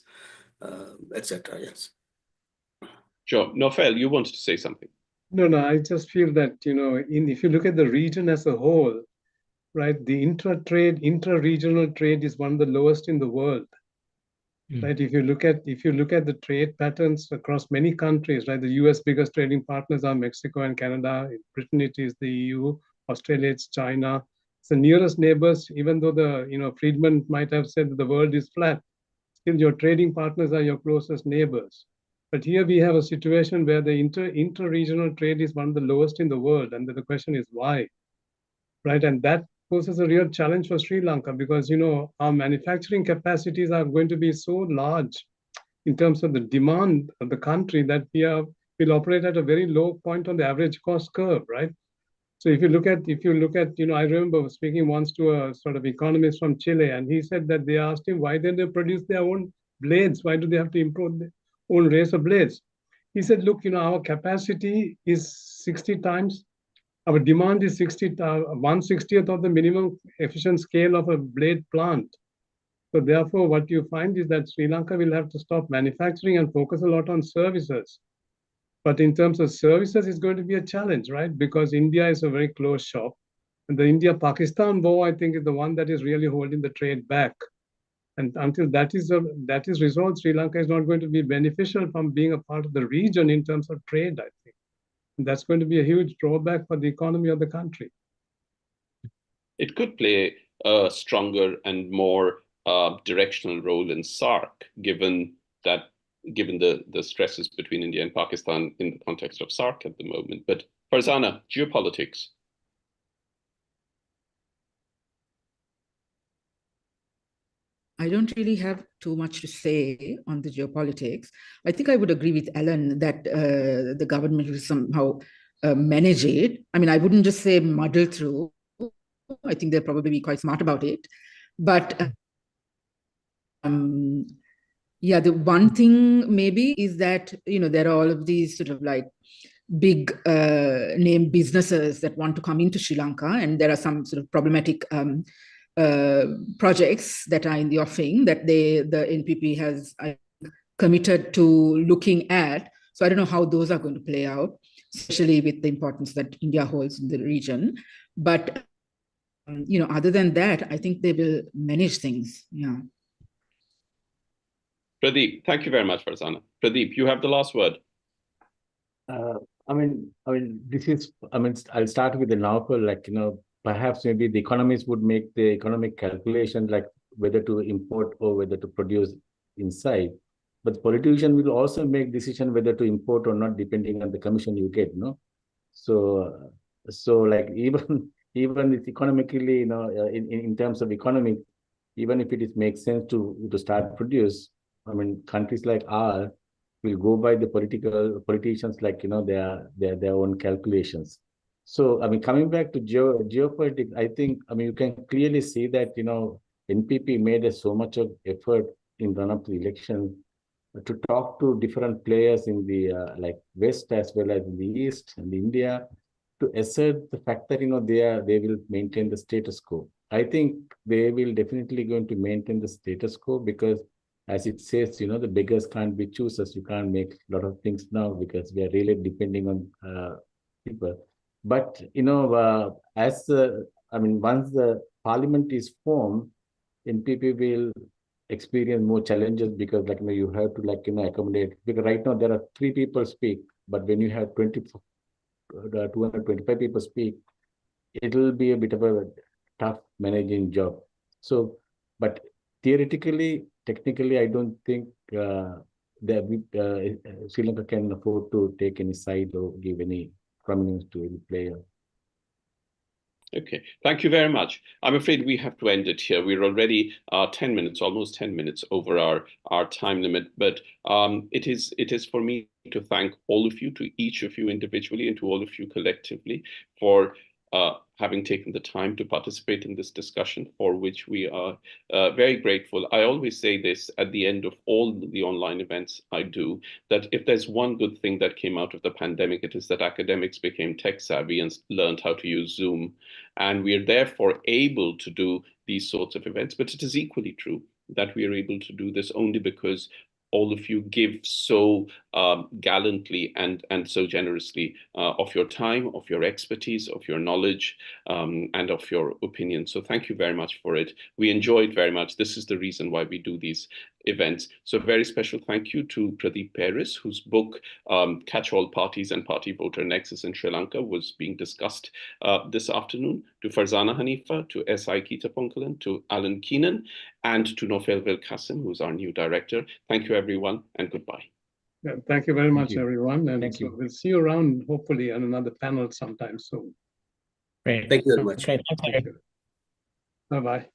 etc. Yes. Sure. Naufel, you wanted to say something. No, I just feel that, if you look at the region as a whole, right, the intra-regional trade is one of the lowest in the world. Right, if you look at the trade patterns across many countries, right, the US biggest trading partners are Mexico and Canada. In Britain, it is the EU. Australia, it's China. It's the nearest neighbors. Even though Friedman might have said that the world is flat, still your trading partners are your closest neighbors. But here we have a situation where the inter-regional trade is one of the lowest in the world, and the question is why, right? And that poses a real challenge for Sri Lanka because, our manufacturing capacities are going to be so large in terms of the demand of the country that we'll operate at a very low point on the average cost curve, right? So if you look at, I remember speaking once to a sort of economist from Chile, and he said that they asked him, why don't they produce their own blades? Why do they have to import their own razor blades? He said, look, our capacity is 60 times. Our demand is 1/60th of the minimum efficient scale of a blade plant. So therefore, what you find is that Sri Lanka will have to stop manufacturing and focus a lot on services. But in terms of services, it's going to be a challenge, right? Because India is a very closed shop. And the India-Pakistan war, I think, is the one that is really holding the trade back. And until that is resolved, Sri Lanka is not going to be beneficial from being a part of the region in terms of trade, I think. And that's going to be a huge drawback for the economy of the country. It could play a stronger and more directional role in SAARC, given the stresses between India and Pakistan in the context of SAARC at the moment. But Farzana, geopolitics. I don't really have too much to say on the geopolitics. I think I would agree with Ellen that the government will somehow manage it. I mean, I wouldn't just say muddle through. I think they'll probably be quite smart about it. But yeah, the one thing maybe is that, there are all of these sort of like big name businesses that want to come into Sri Lanka, and there are some sort of problematic projects that are in the offing that the NPP has committed to looking at. So I don't know how those are going to play out, especially with the importance that India holds in the region. But other than that, I think they will manage things. Yeah. Pradeep, thank you very much, Farzana. Pradeep, you have the last word. I'll start with the novel, perhaps maybe the economists would make the economic calculation, like whether to import or whether to produce inside. But the politician will also make decision whether to import or not, depending on the commission you get, So like even it's economically, in terms of economic, even if it makes sense to start produce, countries like ours will go by the politicians, their own calculations. So, coming back to geopolitics, I think, you can clearly see that, NPP made so much of effort in run-up to the election to talk to different players in the West as well as in the East and India, to assert the fact that, they will maintain the status quo. I think they will definitely going to maintain the status quo because, as it says, the beggars can't be choosers. You can't make a lot of things now because we are really depending on people. But, once the parliament is formed, NPP will experience more challenges because, you have to, accommodate. Because right now there are 3 people speak, but when you have 225 people speak, it'll be a bit of a tough managing job. So, but theoretically, technically, I don't think that Sri Lanka can afford to take any side or give any prominence to any player. Okay, thank you very much. I'm afraid we have to end it here. We're already 10 minutes, almost 10 minutes over our time limit. But it is for me to thank all of you, to each of you individually and to all of you collectively for having taken the time to participate in this discussion, for which we are very grateful. I always say this at the end of all the online events I do, that if there's one good thing that came out of the pandemic, it is that academics became tech savvy and learned how to use Zoom. And we are therefore able to do these sorts of events. But it is equally true that we are able to do this only because all of you give so gallantly and so generously of your time, of your expertise, of your knowledge, and of your opinion. So thank you very much for it. We enjoy it very much. This is the reason why we do these events. So very special thank you to Pradeep Peiris, whose book, Catch-all Parties and Party Voter Nexus in Sri Lanka, was being discussed this afternoon, to Farzana Haniffa, to S.I. Keethaponcalan, to Alan Keenan, and to Nofel Vilkasim, who's our new director. Thank you, everyone, and goodbye. Yeah, thank you very much, everyone. And Thank you. we'll see you around, hopefully, on another panel sometime soon. Great. Thank you very much. Great. Thank you. Bye-bye.